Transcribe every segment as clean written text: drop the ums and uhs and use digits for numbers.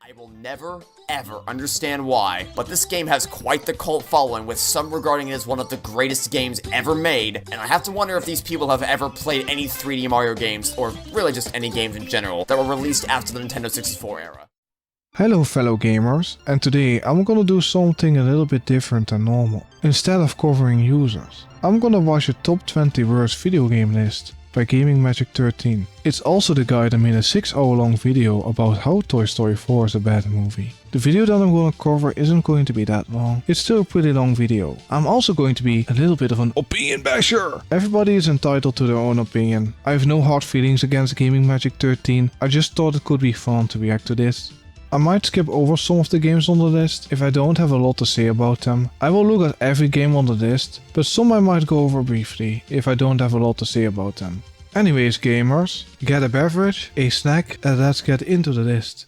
I will never, ever understand why, but this game has quite the cult following, with some regarding it as one of the greatest games ever made, and I have to wonder if these people have ever played any 3D Mario games, or really just any games in general, that were released after the Nintendo 64 era. Hello fellow gamers, and today I'm gonna do something a little bit different than normal. Instead of covering users, I'm gonna watch a top 20 worst video game list by Gaming Magic 13. It's also the guy that made a 6-hour long video about how Toy Story 4 is a bad movie. The video that I'm gonna cover isn't going to be that long, it's still a pretty long video. I'm also going to be a little bit of an opinion basher! Everybody is entitled to their own opinion. I have no hard feelings against Gaming Magic 13, I just thought it could be fun to react to this. I might skip over some of the games on the list if I don't have a lot to say about them. I will look at every game on the list, but some I might go over briefly if I don't have a lot to say about them. Anyways gamers, get a beverage, a snack, and let's get into the list.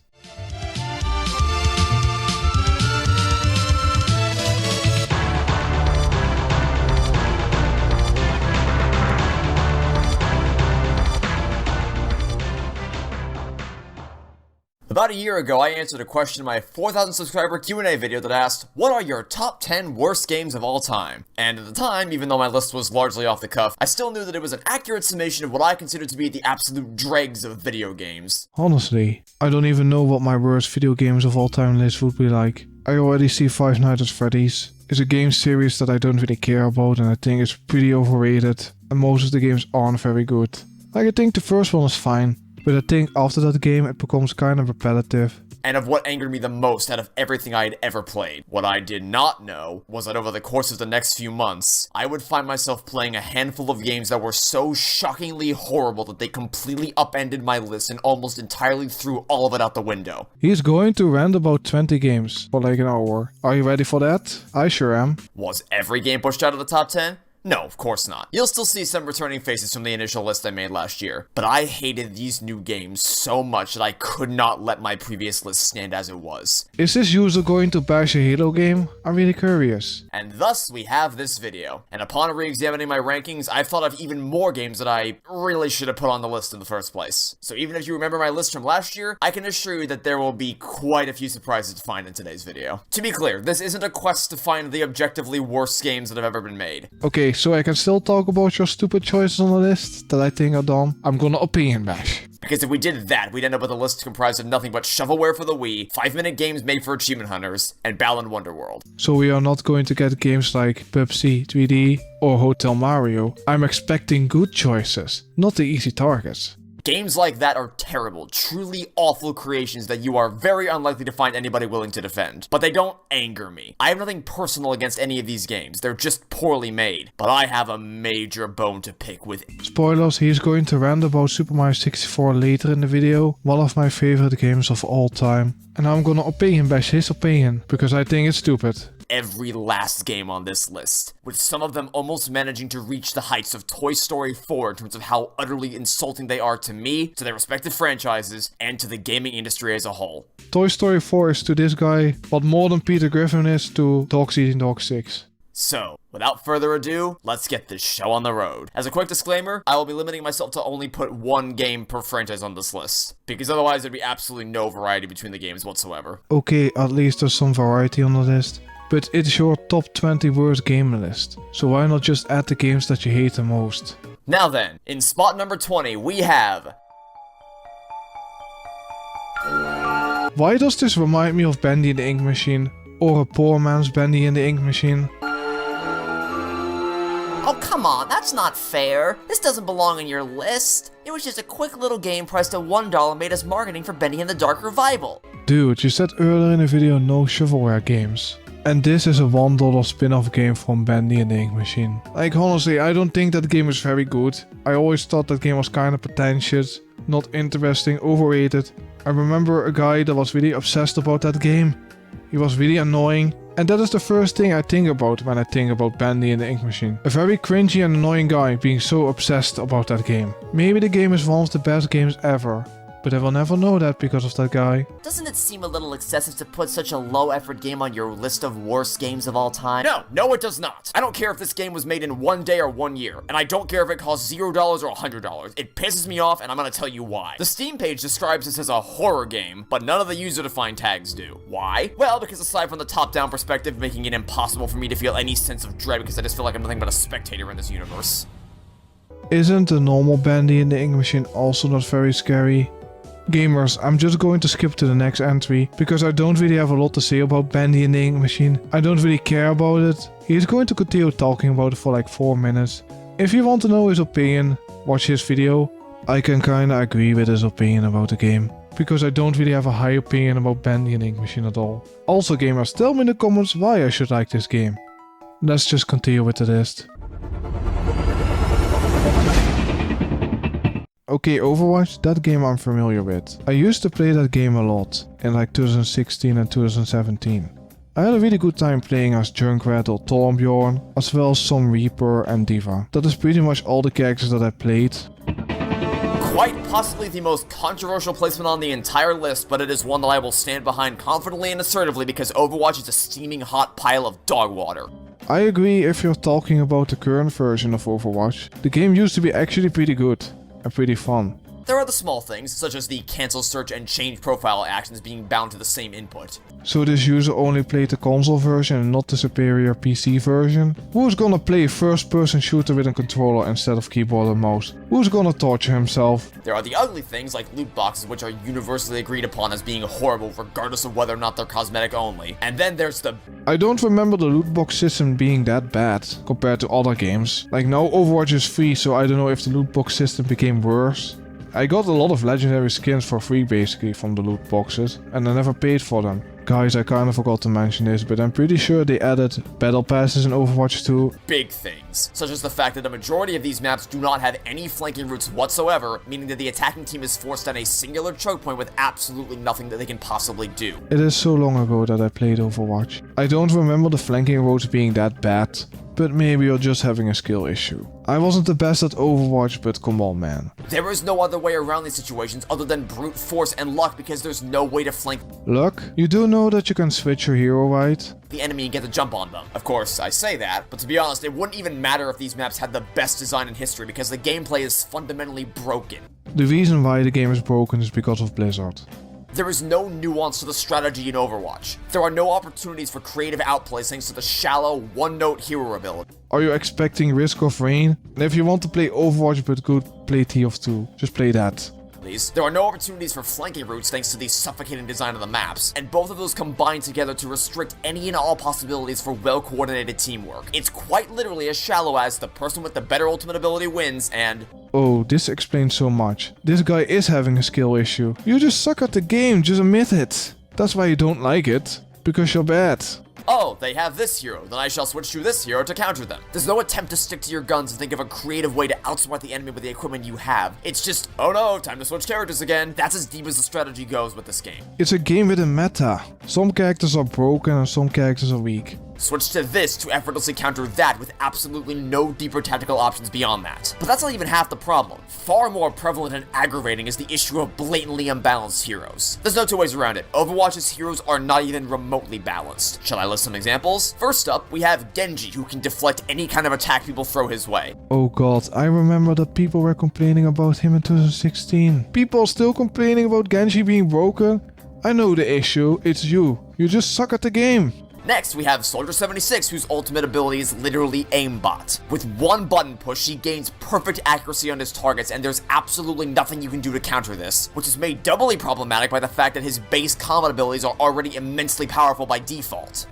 About a year ago, I answered a question in my 4,000 subscriber Q&A video that asked, what are your top 10 worst games of all time? And at the time, even though my list was largely off the cuff, I still knew that it was an accurate summation of what I considered to be the absolute dregs of video games. Honestly, I don't even know what my worst video games of all time list would be like. I already see Five Nights at Freddy's. It's a game series that I don't really care about and I think it's pretty overrated. And most of the games aren't very good. Like, I think the first one is fine. But I think after that game it becomes kind of repetitive. And of what angered me the most out of everything I had ever played. What I did not know was that over the course of the next few months, I would find myself playing a handful of games that were so shockingly horrible that they completely upended my list and almost entirely threw all of it out the window. He's going to rant about 20 games for like an hour. Are you ready for that? I sure am. Was every game pushed out of the top 10? No, of course not. You'll still see some returning faces from the initial list I made last year, but I hated these new games so much that I could not let my previous list stand as it was. Is this user going to bash a Halo game? I'm really curious. And thus we have this video. And upon re-examining my rankings, I've thought of even more games that I really should have put on the list in the first place. So even if you remember my list from last year, I can assure you that there will be quite a few surprises to find in today's video. To be clear, this isn't a quest to find the objectively worst games that have ever been made. Okay, so I can still talk about your stupid choices on the list that I think are dumb. I'm gonna opinion bash. Because if we did that, we'd end up with a list comprised of nothing but shovelware for the Wii, 5-minute games made for achievement hunters, and Balan Wonderworld. So we are not going to get games like Pepsi 3D or Hotel Mario. I'm expecting good choices, not the easy targets. Games like that are terrible, truly awful creations that you are very unlikely to find anybody willing to defend. But they don't anger me. I have nothing personal against any of these games, they're just poorly made. But I have a major bone to pick with. Spoilers, he's going to rant about Super Mario 64 later in the video, one of my favorite games of all time. And I'm gonna opinion bash his opinion, because I think it's stupid. Every last game on this list, with some of them almost managing to reach the heights of Toy Story 4 in terms of how utterly insulting they are to me, to their respective franchises, and to the gaming industry as a whole. Toy Story 4 is to this guy what more than Peter Griffin is to Dogs Eating Dog 6. So, without further ado, let's get this show on the road. As a quick disclaimer, I will be limiting myself to only put one game per franchise on this list, because otherwise there'd be absolutely no variety between the games whatsoever. Okay, at least there's some variety on the list. But it's your top 20 worst game list, so why not just add the games that you hate the most? Now then, in spot number 20, we have... Why does this remind me of Bendy and the Ink Machine? Or a poor man's Bendy and the Ink Machine? Oh, come on, that's not fair. This doesn't belong in your list. It was just a quick little game priced at $1 made as marketing for Bendy and the Dark Revival. Dude, you said earlier in the video no shovelware games. And this is a $1 spin-off game from Bendy and the Ink Machine. Like, honestly, I don't think that game is very good. I always thought that game was kinda pretentious, not interesting, overrated. I remember a guy that was really obsessed about that game. He was really annoying. And that is the first thing I think about when I think about Bendy and the Ink Machine. A very cringy and annoying guy being so obsessed about that game. Maybe the game is one of the best games ever. but I will never know that because of that guy. Doesn't it seem a little excessive to put such a low-effort game on your list of worst games of all time? No, it does not. I don't care if this game was made in 1 day or 1 year, and I don't care if it costs $0 or $100. It pisses me off, and I'm gonna tell you why. The Steam page describes this as a horror game, but none of the user-defined tags do. Why? Well, because aside from the top-down perspective making it impossible for me to feel any sense of dread because I just feel like I'm nothing but a spectator in this universe. Isn't the normal Bandy in the Ink Machine also not very scary? Gamers, I'm just going to skip to the next entry, because I don't really have a lot to say about Bandy in the Ink Machine. I don't really care about it. He's going to continue talking about it for like 4 minutes. If you want to know his opinion, watch his video. I can kinda agree with his opinion about the game, because I don't really have a high opinion about Bandy in the Ink Machine at all. Also gamers, tell me in the comments why I should like this game. Let's just continue with the list. Okay, Overwatch, that game I'm familiar with. I used to play that game a lot, in like 2016 and 2017. I had a really good time playing as Junkrat or Torbjorn, as well as some Reaper and D.Va. That is pretty much all the characters that I played. Quite possibly the most controversial placement on the entire list, but it is one that I will stand behind confidently and assertively because Overwatch is a steaming hot pile of dog water. I agree if you're talking about the current version of Overwatch. The game used to be actually pretty good and pretty fun. There are the small things, such as the cancel search and change profile actions being bound to the same input. So this user only played the console version and not the superior PC version? Who's gonna play a first-person shooter with a controller instead of keyboard and mouse? Who's gonna torture himself? There are the ugly things like loot boxes, which are universally agreed upon as being horrible regardless of whether or not they're cosmetic only. And then there's the... I don't remember the loot box system being that bad compared to other games. Like now Overwatch is free, so I don't know if the loot box system became worse. I got a lot of legendary skins for free basically from the loot boxes, and I never paid for them. Guys, I kinda forgot to mention this, but I'm pretty sure they added battle passes in Overwatch 2. big things, such as the fact that a majority of these maps do not have any flanking routes whatsoever, meaning that the attacking team is forced on a singular choke point with absolutely nothing that they can possibly do. It is so long ago that I played Overwatch. I don't remember the flanking routes being that bad, but maybe you're just having a skill issue. I wasn't the best at Overwatch, but come on man. There is no other way around these situations other than brute force and luck because there's no way to flank Luck? You do know that you can switch your hero, right? the enemy and get the jump on them. Of course, I say that, but to be honest, it wouldn't even matter if these maps had the best design in history because the gameplay is fundamentally broken. The reason why the game is broken is because of Blizzard. There is no nuance to the strategy in Overwatch. There are no opportunities for creative outplay thanks to the shallow, one-note hero ability. Are you expecting Risk of Rain? And if you want to play Overwatch but good, play TF2. Just play that. There are no opportunities for flanking routes thanks to the suffocating design of the maps, and both of those combine together to restrict any and all possibilities for well-coordinated teamwork. It's quite literally as shallow as the person with the better ultimate ability wins, and... Oh, this explains so much. This guy is having a skill issue. You just suck at the game, just admit it. That's why you don't like it. Because you're bad. Oh, they have this hero, then I shall switch to this hero to counter them. There's no attempt to stick to your guns and think of a creative way to outsmart the enemy with the equipment you have. It's just, oh no, time to switch characters again. That's as deep as the strategy goes with this game. It's a game with a meta. Some characters are broken and some characters are weak. Switch to this to effortlessly counter that with absolutely no deeper tactical options beyond that. But that's not even half the problem. Far more prevalent and aggravating is the issue of blatantly unbalanced heroes. There's no two ways around it. Overwatch's heroes are not even remotely balanced. Shall I list some examples? First up, we have Genji, who can deflect any kind of attack people throw his way. Oh god, I remember that people were complaining about him in 2016. People are still complaining about Genji being broken? I know the issue, it's you. You just suck at the game. Next, we have Soldier 76, whose ultimate ability is literally aimbot. With one button push, he gains perfect accuracy on his targets, and there's absolutely nothing you can do to counter this, which is made doubly problematic by the fact that his base combat abilities are already immensely powerful by default.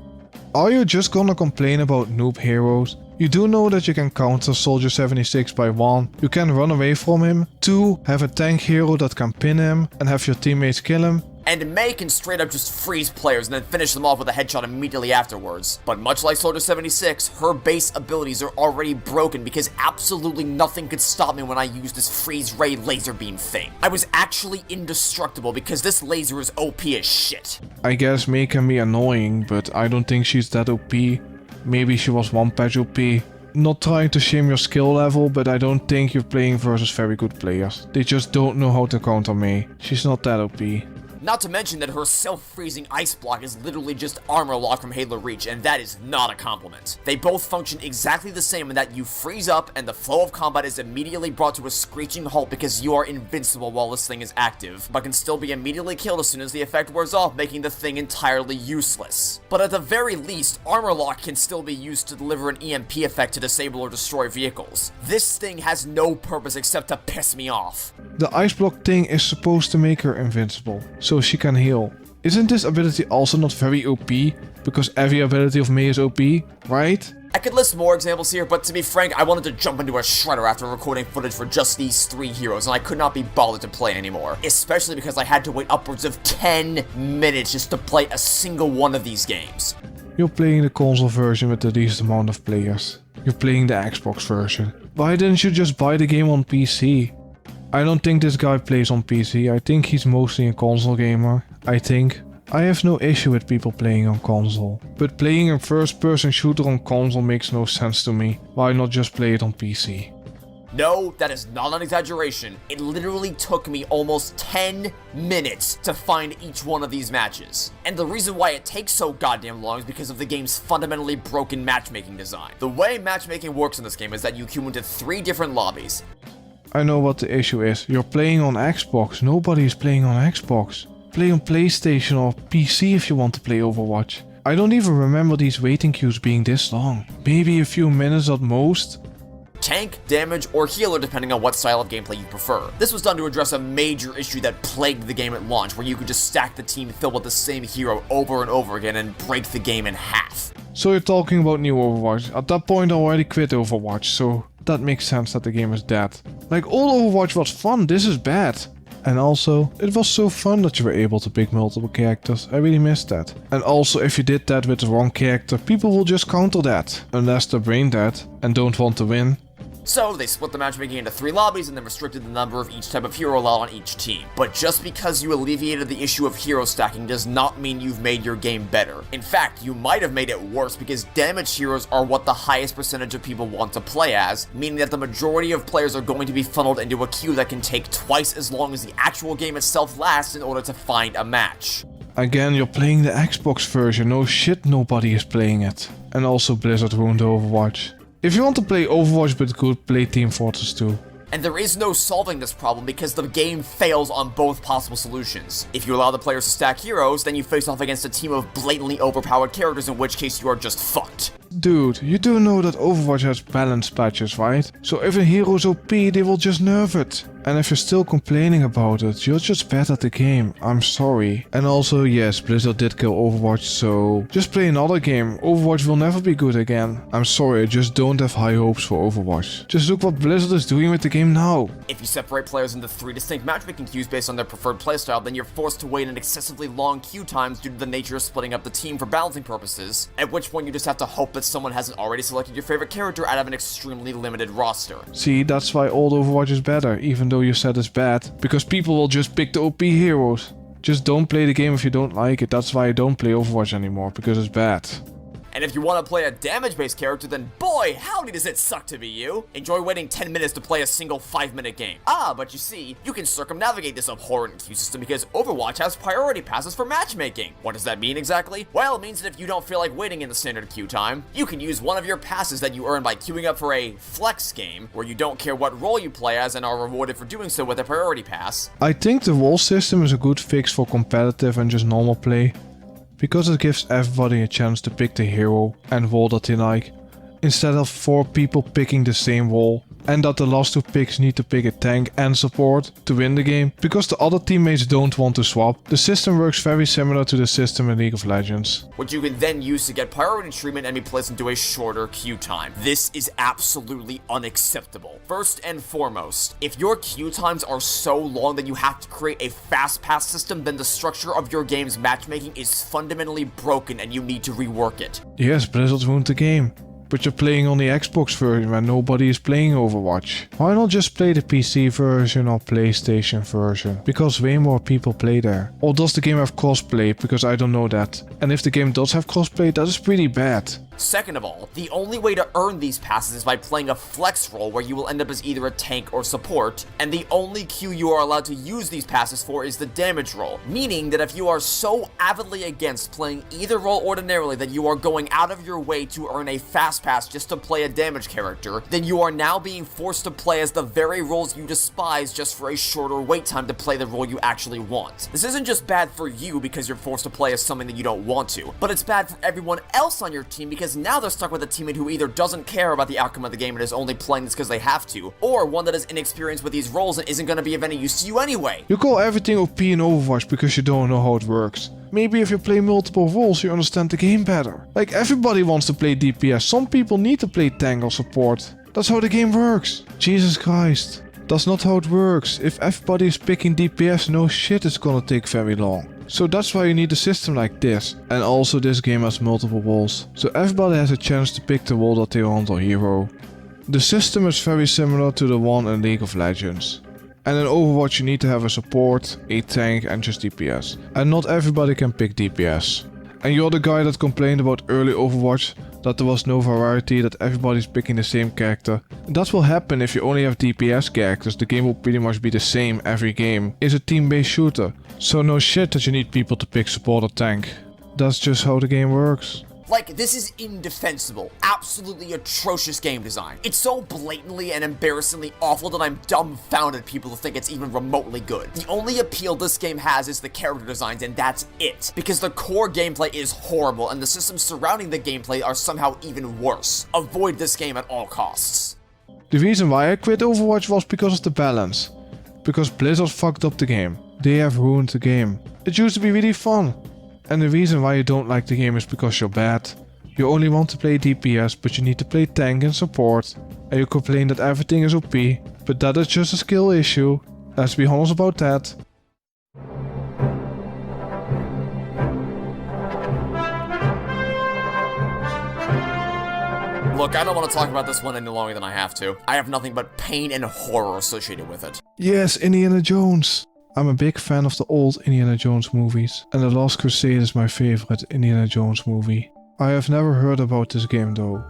Are you just gonna complain about noob heroes? You do know that you can counter Soldier 76 by 1, you can run away from him, 2, have a tank hero that can pin him and have your teammates kill him, And Mei can straight up just freeze players and then finish them off with a headshot immediately afterwards. But much like Soldier 76, her base abilities are already broken because absolutely nothing could stop me when I used this freeze ray laser beam thing. I was actually indestructible because this laser is OP as shit. I guess Mei can be annoying, but I don't think she's that OP. Maybe she was one patch OP. Not trying to shame your skill level, but I don't think you're playing versus very good players. They just don't know how to counter Mei. She's not that OP. Not to mention that her self-freezing ice block is literally just armor lock from Halo Reach, and that is not a compliment. They both function exactly the same in that you freeze up and the flow of combat is immediately brought to a screeching halt because you are invincible while this thing is active, but can still be immediately killed as soon as the effect wears off, making the thing entirely useless. But at the very least, armor lock can still be used to deliver an EMP effect to disable or destroy vehicles. This thing has no purpose except to piss me off. The ice block thing is supposed to make her invincible, so she can heal. Isn't this ability also not very OP? Because every ability of Mei is OP, right? I could list more examples here, but to be frank, I wanted to jump into a shredder after recording footage for just these 3 heroes, and I could not be bothered to play anymore. Especially because I had to wait upwards of 10 minutes just to play a single one of these games. You're playing the console version with the least amount of players. You're playing the Xbox version. Why didn't you just buy the game on PC? I don't think this guy plays on PC, I think he's mostly a console gamer. I have no issue with people playing on console. But playing a first person shooter on console makes no sense to me. Why not just play it on PC? No, that is not an exaggeration. It literally took me almost 10 minutes to find each one of these matches. And the reason why it takes so goddamn long is because of the game's fundamentally broken matchmaking design. The way matchmaking works in this game is that you queue into 3 different lobbies. I know what the issue is. You're playing on Xbox. Nobody is playing on Xbox. Play on PlayStation or PC if you want to play Overwatch. I don't even remember these waiting queues being this long. Maybe a few minutes at most. Tank, damage, or healer depending on what style of gameplay you prefer. This was done to address a major issue that plagued the game at launch, where you could just stack the team filled with the same hero over and over again and break the game in half. So you're talking about new Overwatch. At that point I already quit Overwatch, so that makes sense that the game is dead. Like, all Overwatch was fun, this is bad. And also, it was so fun that you were able to pick multiple characters. I really missed that. And also, if you did that with the wrong character, people will just counter that. Unless they're brain dead and don't want to win. So, they split the matchmaking into 3 lobbies and then restricted the number of each type of hero allowed on each team. But just because you alleviated the issue of hero stacking does not mean you've made your game better. In fact, you might have made it worse because damage heroes are what the highest percentage of people want to play as, meaning that the majority of players are going to be funneled into a queue that can take twice as long as the actual game itself lasts in order to find a match. Again, you're playing the Xbox version, no shit nobody is playing it. And also Blizzard ruined Overwatch. If you want to play Overwatch but good, play Team Fortress 2. And there is no solving this problem because the game fails on both possible solutions. If you allow the players to stack heroes, then you face off against a team of blatantly overpowered characters, in which case you are just fucked. Dude, you do know that Overwatch has balance patches, right? So if a hero's OP, they will just nerf it. And if you're still complaining about it, you're just bad at the game. I'm sorry. And also, yes, Blizzard did kill Overwatch, so just play another game. Overwatch will never be good again. I'm sorry, I just don't have high hopes for Overwatch. Just look what Blizzard is doing with the game now. If you separate players into 3 distinct matchmaking queues based on their preferred playstyle, then you're forced to wait in excessively long queue times due to the nature of splitting up the team for balancing purposes, at which point you just have to hope that someone hasn't already selected your favorite character out of an extremely limited roster. See, that's why old Overwatch is better, even though you said it's bad. Because people will just pick the OP heroes. Just don't play the game if you don't like it. That's why I don't play Overwatch anymore, because it's bad. And if you want to play a damage-based character, then boy, howdy does it suck to be you. Enjoy waiting 10 minutes to play a single 5-minute game. But you see, you can circumnavigate this abhorrent queue system because Overwatch has priority passes for matchmaking. What does that mean exactly? Well, it means that if you don't feel like waiting in the standard queue time, you can use one of your passes that you earn by queuing up for a flex game, where you don't care what role you play as and are rewarded for doing so with a priority pass. I think the role system is a good fix for competitive and just normal play. Because it gives everybody a chance to pick the hero and role that they like, instead of 4 people picking the same role, and that the last 2 picks need to pick a tank and support to win the game, because the other teammates don't want to swap. The system works very similar to the system in League of Legends. Which you can then use to get priority treatment and be placed into a shorter queue time. This is absolutely unacceptable. First and foremost, if your queue times are so long that you have to create a fast pass system, then the structure of your game's matchmaking is fundamentally broken and you need to rework it. Yes, Blizzard ruined the game. but you're playing on the Xbox version when nobody is playing Overwatch. Why not just play the PC version or PlayStation version? Because way more people play there. Or does the game have crossplay? Because I don't know that. And if the game does have crossplay, that is pretty bad. Second of all, the only way to earn these passes is by playing a flex role where you will end up as either a tank or support, and the only queue you are allowed to use these passes for is the damage role, meaning that if you are so avidly against playing either role ordinarily that you are going out of your way to earn a fast pass just to play a damage character, then you are now being forced to play as the very roles you despise just for a shorter wait time to play the role you actually want. This isn't just bad for you because you're forced to play as something that you don't want to, but it's bad for everyone else on your team because now they're stuck with a teammate who either doesn't care about the outcome of the game and is only playing this because they have to, or one that is inexperienced with these roles and isn't going to be of any use to you anyway. You call everything OP in Overwatch because you don't know how it works. Maybe if you play multiple roles you understand the game better. Like everybody wants to play DPS, some people need to play tank or support. That's how the game works. Jesus Christ. That's not how it works. If everybody is picking DPS, no shit it's gonna take very long. So that's why you need a system like this. And also this game has multiple roles. So everybody has a chance to pick the role that they want or hero. The system is very similar to the one in League of Legends. And in Overwatch you need to have a support, a tank and just DPS. And not everybody can pick DPS. And you're the guy that complained about early Overwatch, that there was no variety, that everybody's picking the same character. That will happen if you only have DPS characters, the game will pretty much be the same every game. It's a team-based shooter, so no shit that you need people to pick support or tank. That's just how the game works. Like, this is indefensible, absolutely atrocious game design. It's so blatantly and embarrassingly awful that I'm dumbfounded people to think it's even remotely good. The only appeal this game has is the character designs, and that's it. Because the core gameplay is horrible, and the systems surrounding the gameplay are somehow even worse. Avoid this game at all costs. The reason why I quit Overwatch was because of the balance. Because Blizzard fucked up the game. They have ruined the game. It used to be really fun. And the reason why you don't like the game is because you're bad. You only want to play DPS, but you need to play tank and support. And you complain that everything is OP, but that is just a skill issue. Let's be honest about that. Look, I don't want to talk about this one any longer than I have to. I have nothing but pain and horror associated with it. Yes, Indiana Jones. I'm a big fan of the old Indiana Jones movies, and The Last Crusade is my favorite Indiana Jones movie. I have never heard about this game though.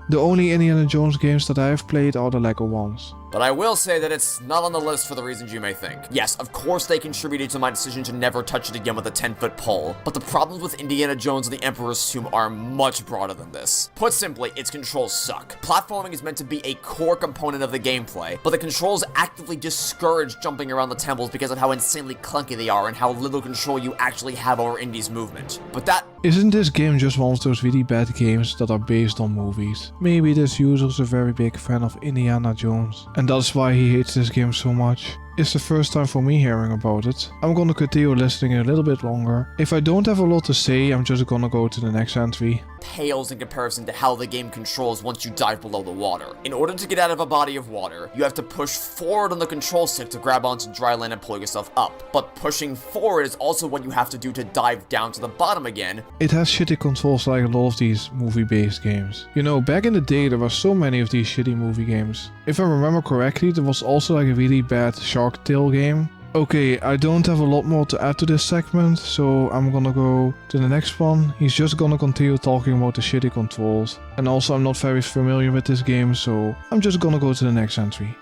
The only Indiana Jones games that I have played are the Lego ones. But I will say that it's not on the list for the reasons you may think. Yes, of course they contributed to my decision to never touch it again with a 10-foot pole, but the problems with Indiana Jones and the Emperor's Tomb are much broader than this. Put simply, its controls suck. Platforming is meant to be a core component of the gameplay, but the controls actively discourage jumping around the temples because of how insanely clunky they are and how little control you actually have over Indy's movement. But that... Isn't this game just one of those really bad games that are based on movies? Maybe this user is a very big fan of Indiana Jones, and that's why he hates this game so much. It's the first time for me hearing about it. I'm gonna continue listening a little bit longer. If I don't have a lot to say, I'm just gonna go to the next entry. Pales in comparison to how the game controls once you dive below the water. In order to get out of a body of water, you have to push forward on the control stick to grab onto dry land and pull yourself up. But pushing forward is also what you have to do to dive down to the bottom again. It has shitty controls like a lot of these movie-based games. You know, back in the day there were so many of these shitty movie games. If I remember correctly, there was also like a really bad Shark Tale game. Okay, I don't have a lot more to add to this segment, so I'm gonna go to the next one. He's just gonna continue talking about the shitty controls. And also I'm not very familiar with this game, so I'm just gonna go to the next entry.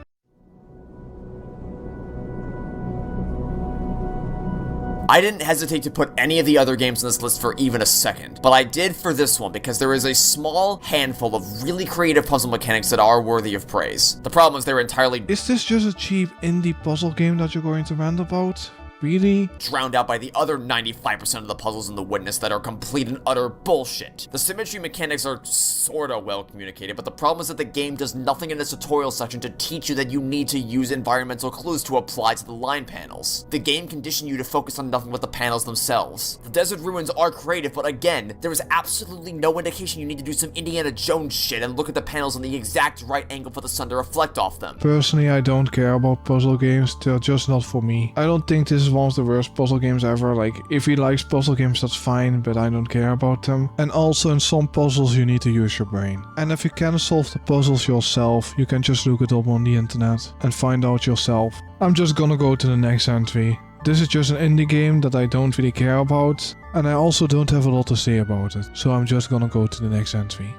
I didn't hesitate to put any of the other games on this list for even a second, but I did for this one because there is a small handful of really creative puzzle mechanics that are worthy of praise. The problem is they're entirely Is this just a cheap indie puzzle game that you're going to rant about? Really? drowned out by the other 95% of the puzzles in The Witness that are complete and utter bullshit. The symmetry mechanics are sorta well communicated, but the problem is that the game does nothing in its tutorial section to teach you that you need to use environmental clues to apply to the line panels. The game conditions you to focus on nothing but the panels themselves. The desert ruins are creative, but again, there is absolutely no indication you need to do some Indiana Jones shit and look at the panels on the exact right angle for the sun to reflect off them. Personally, I don't care about puzzle games, they're just not for me. I don't think this is one of the worst puzzle games ever. Like, if he likes puzzle games, that's fine, but I don't care about them. And also in some puzzles you need to use your brain. And if you can't solve the puzzles yourself, you can just look it up on the internet and find out yourself. I'm just gonna go to the next entry. This is just an indie game that I don't really care about, and I also don't have a lot to say about it, so I'm just gonna go to the next entry.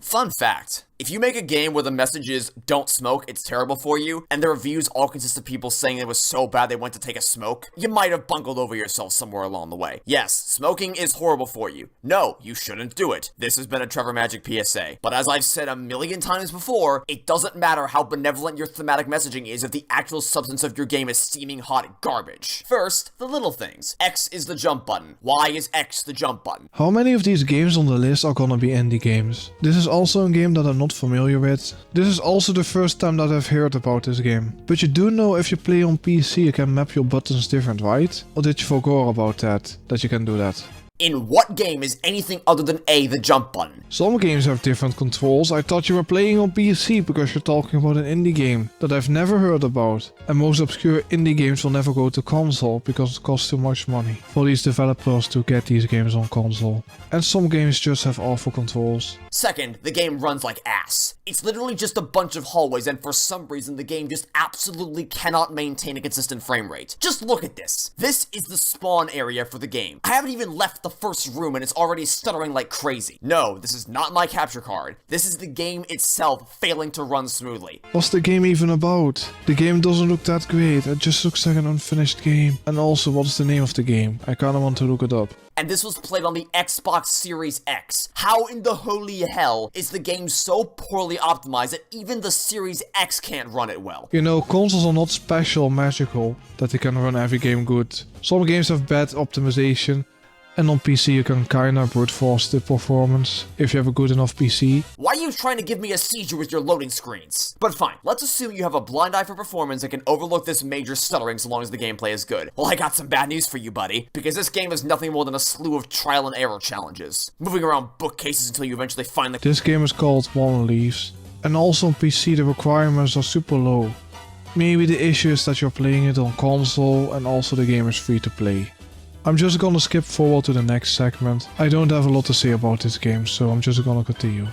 Fun fact. If you make a game where the message is, don't smoke, it's terrible for you, and the reviews all consist of people saying it was so bad they went to take a smoke, you might have bungled over yourself somewhere along the way. Yes, smoking is horrible for you. No, you shouldn't do it. This has been a Trevor Magic PSA. But as I've said a million times before, it doesn't matter how benevolent your thematic messaging is if the actual substance of your game is steaming hot garbage. First, the little things. X is the jump button. Y is X the jump button. How many of these games on the list are gonna be indie games? This is also a game that I'm not familiar with. This is also the first time that I've heard about this game. But you do know if you play on PC you can map your buttons different, right? Or did you forget about that you can do that? In what game is anything other than A the jump button? Some games have different controls. I thought you were playing on PC because you're talking about an indie game that I've never heard about. And most obscure indie games will never go to console because it costs too much money for these developers to get these games on console. And some games just have awful controls. Second, the game runs like ass. It's literally just a bunch of hallways, and for some reason the game just absolutely cannot maintain a consistent frame rate. Just look at this. This is the spawn area for the game. I haven't even left the first room and it's already stuttering like crazy. No, this is not my capture card. This is the game itself failing to run smoothly. What's the game even about? The game doesn't look that great, it just looks like an unfinished game. And also, what's the name of the game? I kinda want to look it up. And this was played on the Xbox Series X. How in the holy hell is the game so poorly optimized that even the Series X can't run it well? You know, consoles are not special or magical that they can run every game good. Some games have bad optimization, and on PC you can kinda brute force the performance if you have a good enough PC. Why are you trying to give me a seizure with your loading screens? But fine, let's assume you have a blind eye for performance and can overlook this major stuttering so long as the gameplay is good. Well, I got some bad news for you, buddy, because this game is nothing more than a slew of trial and error challenges. Moving around bookcases until you eventually find the— This game is called One Leaves, and also on PC the requirements are super low. Maybe the issue is that you're playing it on console and also the game is free to play. I'm just gonna skip forward to the next segment. I don't have a lot to say about this game, so I'm just gonna continue.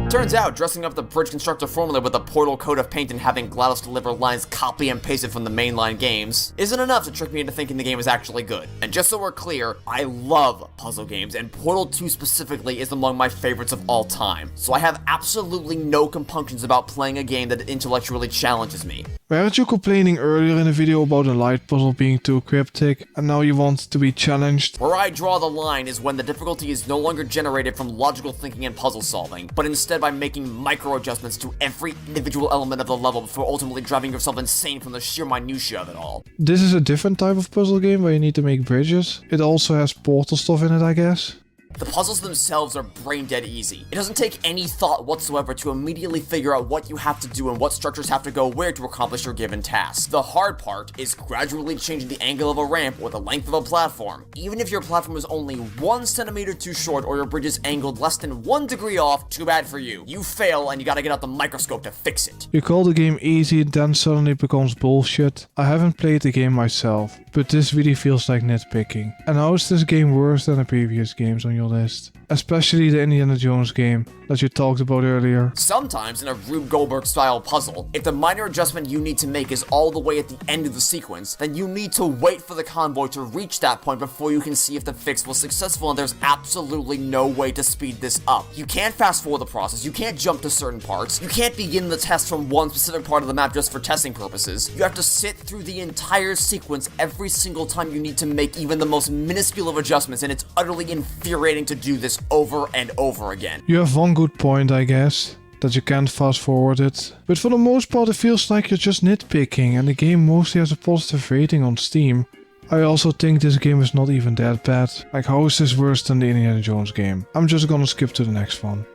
Turns out, dressing up the Bridge Constructor formula with a Portal coat of paint and having GLaDOS deliver lines copy and pasted from the mainline games isn't enough to trick me into thinking the game is actually good. And just so we're clear, I love puzzle games, and Portal 2 specifically is among my favorites of all time. So I have absolutely no compunctions about playing a game that intellectually challenges me. Weren't you complaining earlier in the video about a light puzzle being too cryptic, and now you want to be challenged? Where I draw the line is when the difficulty is no longer generated from logical thinking and puzzle solving, but instead by making micro adjustments to every individual element of the level before ultimately driving yourself insane from the sheer minutiae of it all. This is a different type of puzzle game where you need to make bridges. It also has Portal stuff in it, I guess. The puzzles themselves are brain dead easy. It doesn't take any thought whatsoever to immediately figure out what you have to do and what structures have to go where to accomplish your given task. The hard part is gradually changing the angle of a ramp or the length of a platform. Even if your platform is only 1 centimeter too short or your bridge is angled less than 1 degree off, too bad for you. You fail and you gotta get out the microscope to fix it. You call the game easy, then suddenly it becomes bullshit. I haven't played the game myself, but this really feels like nitpicking. And how is this game worse than the previous games on your list? Especially the Indiana Jones game that you talked about earlier. Sometimes in a Rube Goldberg style puzzle, if the minor adjustment you need to make is all the way at the end of the sequence, then you need to wait for the convoy to reach that point before you can see if the fix was successful, and there's absolutely no way to speed this up. You can't fast forward the process, you can't jump to certain parts, you can't begin the test from one specific part of the map just for testing purposes. You have to sit through the entire sequence every single time you need to make even the most minuscule of adjustments, and it's utterly infuriating to do this over and over again. You have one good point, I guess, that you can't fast forward it. But for the most part it feels like you're just nitpicking, and the game mostly has a positive rating on Steam. I also think this game is not even that bad. Like, how is this worse than the Indiana Jones game? I'm just gonna skip to the next one.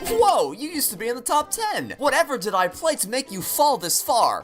Whoa, you used to be in the top 10. Whatever did I play to make you fall this far?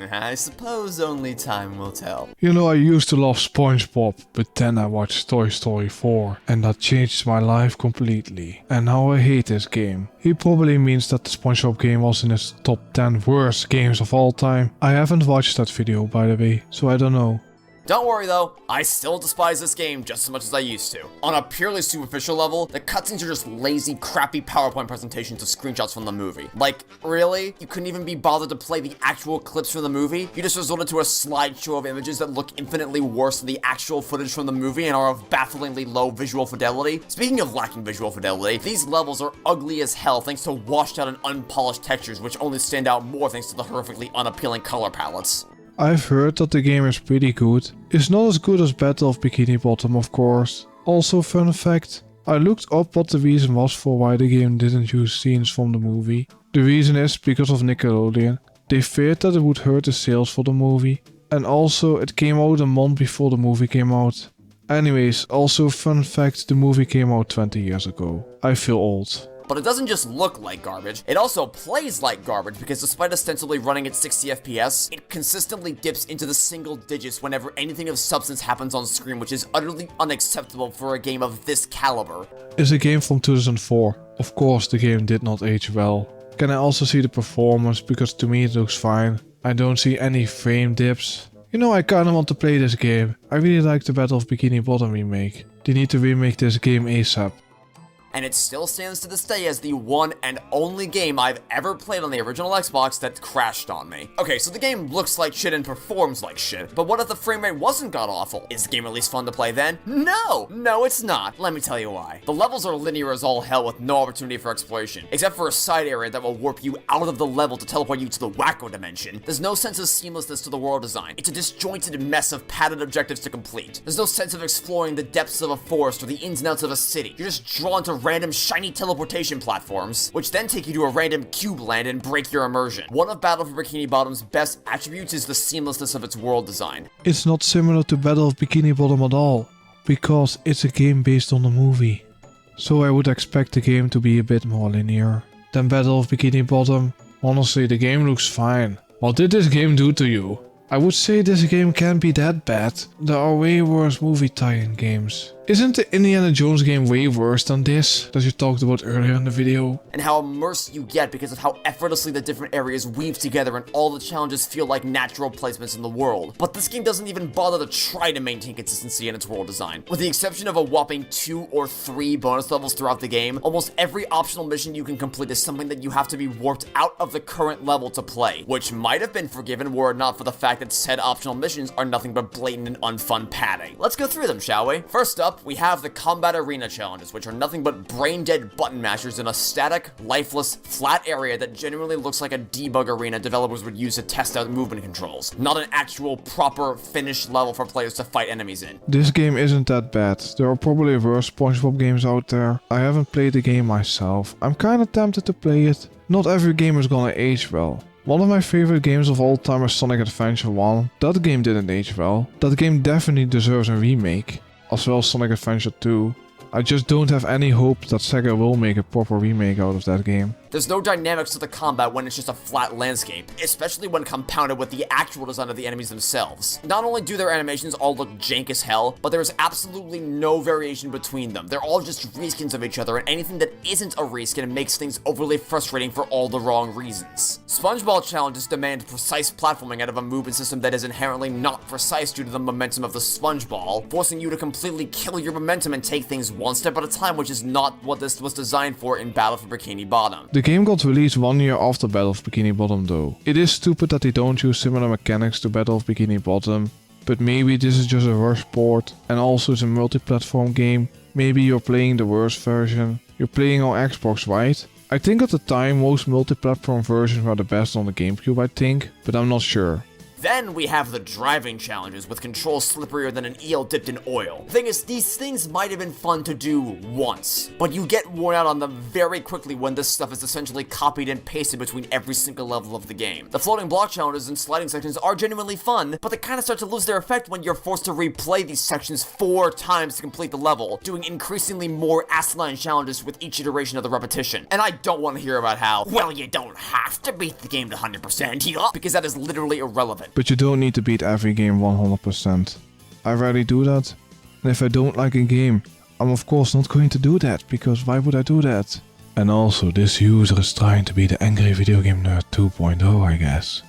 I suppose only time will tell. You know, I used to love SpongeBob, but then I watched Toy Story 4 and that changed my life completely. And now I hate this game. He probably means that the SpongeBob game was in his top 10 worst games of all time. I haven't watched that video, by the way, so I don't know. Don't worry though, I still despise this game just as much as I used to. On a purely superficial level, the cutscenes are just lazy, crappy PowerPoint presentations of screenshots from the movie. Like, really? You couldn't even be bothered to play the actual clips from the movie? You just resorted to a slideshow of images that look infinitely worse than the actual footage from the movie and are of bafflingly low visual fidelity? Speaking of lacking visual fidelity, these levels are ugly as hell thanks to washed out and unpolished textures which only stand out more thanks to the horrifically unappealing color palettes. I've heard that the game is pretty good. It's not as good as Battle of Bikini Bottom, of course. Also, fun fact, I looked up what the reason was for why the game didn't use scenes from the movie. The reason is because of Nickelodeon. They feared that it would hurt the sales for the movie. And also, it came out a month before the movie came out. Anyways, also fun fact, the movie came out 20 years ago. I feel old. But it doesn't just look like garbage, it also plays like garbage because despite ostensibly running at 60 FPS, it consistently dips into the single digits whenever anything of substance happens on screen, which is utterly unacceptable for a game of this caliber. It's a game from 2004. Of course the game did not age well. Can I also see the performance, because to me it looks fine. I don't see any frame dips. You know, I kinda want to play this game. I really like the Battle of Bikini Bottom remake. They need to remake this game ASAP. And it still stands to this day as the one and only game I've ever played on the original Xbox that crashed on me. Okay, so the game looks like shit and performs like shit, but what if the frame rate wasn't god-awful? Is the game at least fun to play then? No! No, it's not. Let me tell you why. The levels are linear as all hell with no opportunity for exploration, except for a side area that will warp you out of the level to teleport you to the wacko dimension. There's no sense of seamlessness to the world design. It's a disjointed mess of padded objectives to complete. There's no sense of exploring the depths of a forest or the ins and outs of a city. You're just drawn to random shiny teleportation platforms, which then take you to a random cube land and break your immersion. One of Battle for Bikini Bottom's best attributes is the seamlessness of its world design. It's not similar to Battle of Bikini Bottom at all, because it's a game based on the movie. So I would expect the game to be a bit more linear than Battle of Bikini Bottom. Honestly, the game looks fine. What did this game do to you? I would say this game can't be that bad. There are way worse movie tie-in games. Isn't the Indiana Jones game way worse than this, that you talked about earlier in the video? And how immersed you get because of how effortlessly the different areas weave together and all the challenges feel like natural placements in the world. But this game doesn't even bother to try to maintain consistency in its world design. With the exception of a whopping 2 or 3 bonus levels throughout the game, almost every optional mission you can complete is something that you have to be warped out of the current level to play, which might have been forgiven were it not for the fact that said optional missions are nothing but blatant and unfun padding. Let's go through them, shall we? First up, we have the Combat Arena challenges, which are nothing but brain-dead button mashers in a static, lifeless, flat area that genuinely looks like a debug arena developers would use to test out movement controls, not an actual, proper, finished level for players to fight enemies in. This game isn't that bad. There are probably worse SpongeBob games out there. I haven't played the game myself. I'm kinda tempted to play it. Not every game is gonna age well. One of my favorite games of all time is Sonic Adventure 1. That game didn't age well. That game definitely deserves a remake. As well as Sonic Adventure 2. I just don't have any hope that Sega will make a proper remake out of that game. There's no dynamics to the combat when it's just a flat landscape, especially when compounded with the actual design of the enemies themselves. Not only do their animations all look jank as hell, but there is absolutely no variation between them. They're all just reskins of each other, and anything that isn't a reskin makes things overly frustrating for all the wrong reasons. SpongeBob challenges demand precise platforming out of a movement system that is inherently not precise due to the momentum of the sponge ball, forcing you to completely kill your momentum and take things one step at a time, which is not what this was designed for in Battle for Bikini Bottom. The game got released 1 year after Battle of Bikini Bottom though. It is stupid that they don't use similar mechanics to Battle of Bikini Bottom, but maybe this is just a rush port, and also it's a multi-platform game. Maybe you're playing the worst version. You're playing on Xbox, right? I think at the time most multi-platform versions were the best on the GameCube, I think, but I'm not sure. Then we have the driving challenges with controls slipperier than an eel dipped in oil. The thing is, these things might have been fun to do once, but you get worn out on them very quickly when this stuff is essentially copied and pasted between every single level of the game. The floating block challenges and sliding sections are genuinely fun, but they kind of start to lose their effect when you're forced to replay these sections 4 times to complete the level, doing increasingly more asinine challenges with each iteration of the repetition. And I don't want to hear about how, well, you don't have to beat the game to 100%, yeah, because that is literally irrelevant. But you don't need to beat every game 100%. I rarely do that. And if I don't like a game, I'm of course not going to do that, because why would I do that? And also, this user is trying to be the angry video game nerd 2.0, I guess.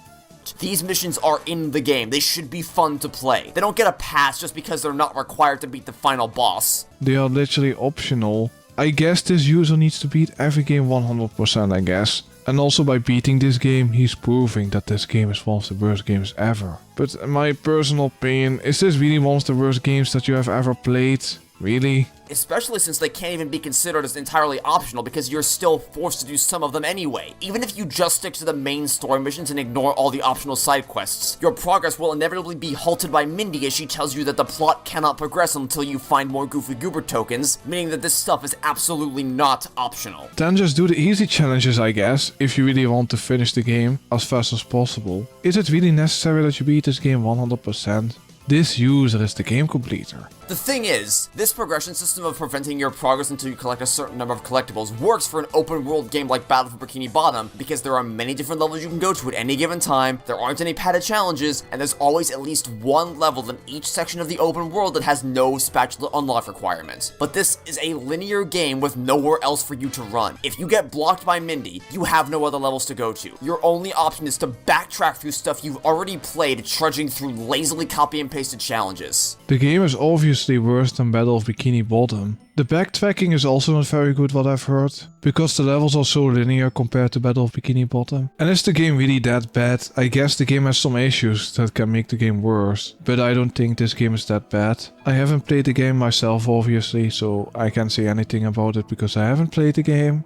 These missions are in the game. They should be fun to play. They don't get a pass just because they're not required to beat the final boss. They are literally optional. I guess this user needs to beat every game 100%, I guess. And also by beating this game, he's proving that this game is one of the worst games ever. But in my personal opinion, is this really one of the worst games that you have ever played? Really? Especially since they can't even be considered as entirely optional because you're still forced to do some of them anyway. Even if you just stick to the main story missions and ignore all the optional side quests, your progress will inevitably be halted by Mindy as she tells you that the plot cannot progress until you find more Goofy Goober tokens, meaning that this stuff is absolutely not optional. Then just do the easy challenges, I guess, if you really want to finish the game as fast as possible. Is it really necessary that you beat this game 100%? This user is the game completer. The thing is, this progression system of preventing your progress until you collect a certain number of collectibles works for an open world game like Battle for Bikini Bottom because there are many different levels you can go to at any given time, there aren't any padded challenges, and there's always at least one level in each section of the open world that has no spatula unlock requirement. But this is a linear game with nowhere else for you to run. If you get blocked by Mindy, you have no other levels to go to. Your only option is to backtrack through stuff you've already played, trudging through lazily copy and pasted challenges. The game is obviously worse than Battle of Bikini Bottom. The backtracking is also not very good, what I've heard, because the levels are so linear compared to Battle of Bikini Bottom. And is the game really that bad? I guess the game has some issues that can make the game worse, but I don't think this game is that bad. I haven't played the game myself obviously, so I can't say anything about it because I haven't played the game.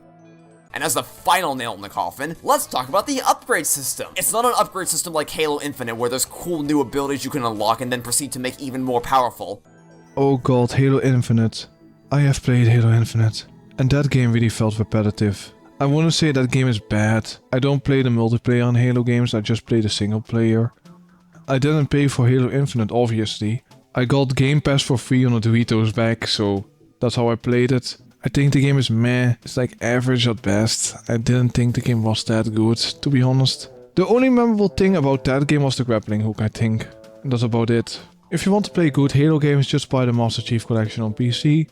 And as the final nail in the coffin, let's talk about the upgrade system. It's not an upgrade system like Halo Infinite where there's cool new abilities you can unlock and then proceed to make even more powerful. Oh god, Halo Infinite. I have played Halo Infinite, and that game really felt repetitive. I wouldn't say that game is bad. I don't play the multiplayer on Halo games, I just play the single player. I didn't pay for Halo Infinite obviously. I got Game Pass for free on a Doritos bag, so that's how I played it. I think the game is meh, it's like average at best. I didn't think the game was that good, to be honest. The only memorable thing about that game was the grappling hook, I think. And that's about it. If you want to play good Halo games, just buy the Master Chief Collection on PC.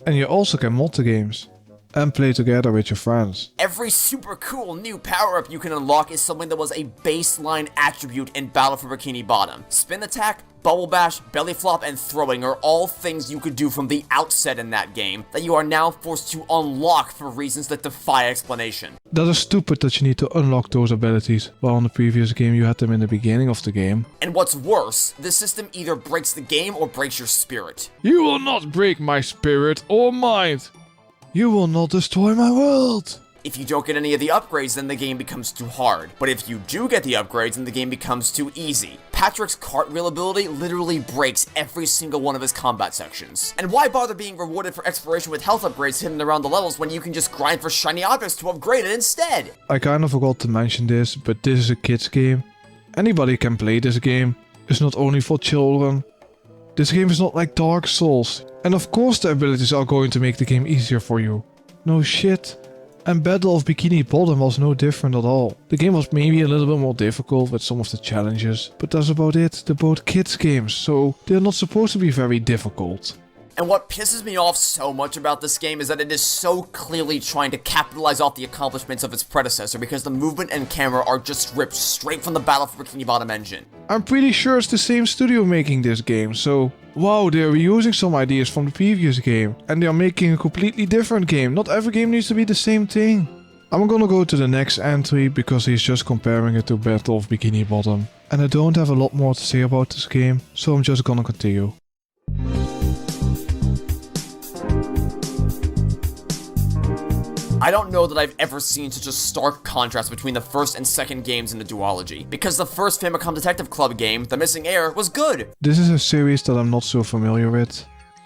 And you also can mod the games. And play together with your friends. Every super cool new power-up you can unlock is something that was a baseline attribute in Battle for Bikini Bottom. Spin attack, bubble bash, belly flop, and throwing are all things you could do from the outset in that game that you are now forced to unlock for reasons that defy explanation. That is stupid that you need to unlock those abilities, while in the previous game you had them in the beginning of the game. And what's worse, this system either breaks the game or breaks your spirit. You will not break my spirit or mind! You will not destroy my world! If you don't get any of the upgrades, then the game becomes too hard. But if you do get the upgrades, then the game becomes too easy. Patrick's cartwheel ability literally breaks every single one of his combat sections. And why bother being rewarded for exploration with health upgrades hidden around the levels when you can just grind for shiny objects to upgrade it instead? I kinda forgot to mention this, but this is a kids game. Anybody can play this game. It's not only for children. This game is not like Dark Souls. And of course the abilities are going to make the game easier for you. No shit. And Battle of Bikini Bottom was no different at all. The game was maybe a little bit more difficult with some of the challenges, but that's about it. They're both kids games, so they're not supposed to be very difficult. And what pisses me off so much about this game is that it is so clearly trying to capitalize off the accomplishments of its predecessor because the movement and camera are just ripped straight from the Battle for Bikini Bottom engine. I'm pretty sure it's the same studio making this game, so wow, they're reusing some ideas from the previous game, and they are making a completely different game. Not every game needs to be the same thing. I'm gonna go to the next entry because he's just comparing it to Battle of Bikini Bottom. And I don't have a lot more to say about this game, so I'm just gonna continue. I don't know that I've ever seen such a stark contrast between the first and second games in the duology, because the first Famicom Detective Club game, The Missing Heir, was good. This is a series that I'm not so familiar with.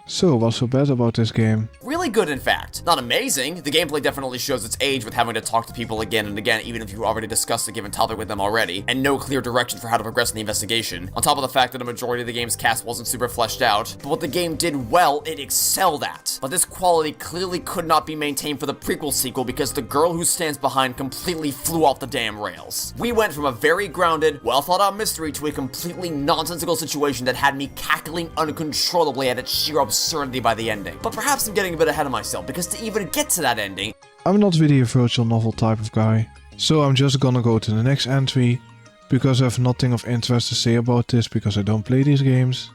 So, what's so bad about this game? Really good, in fact. Not amazing. The gameplay definitely shows its age with having to talk to people again and again, even if you already discussed a given topic with them already, and no clear direction for how to progress in the investigation. On top of the fact that a majority of the game's cast wasn't super fleshed out, but what the game did well, it excelled at. But this quality clearly could not be maintained for the prequel sequel because the girl who stands behind completely flew off the damn rails. We went from a very grounded, well thought out mystery to a completely nonsensical situation that had me cackling uncontrollably at its sheer absurdity by the ending. But perhaps I'm getting a bit ahead of myself, because to even get to that ending... I'm not really a virtual novel type of guy, so I'm just gonna go to the next entry, because I have nothing of interest to say about this because I don't play these games.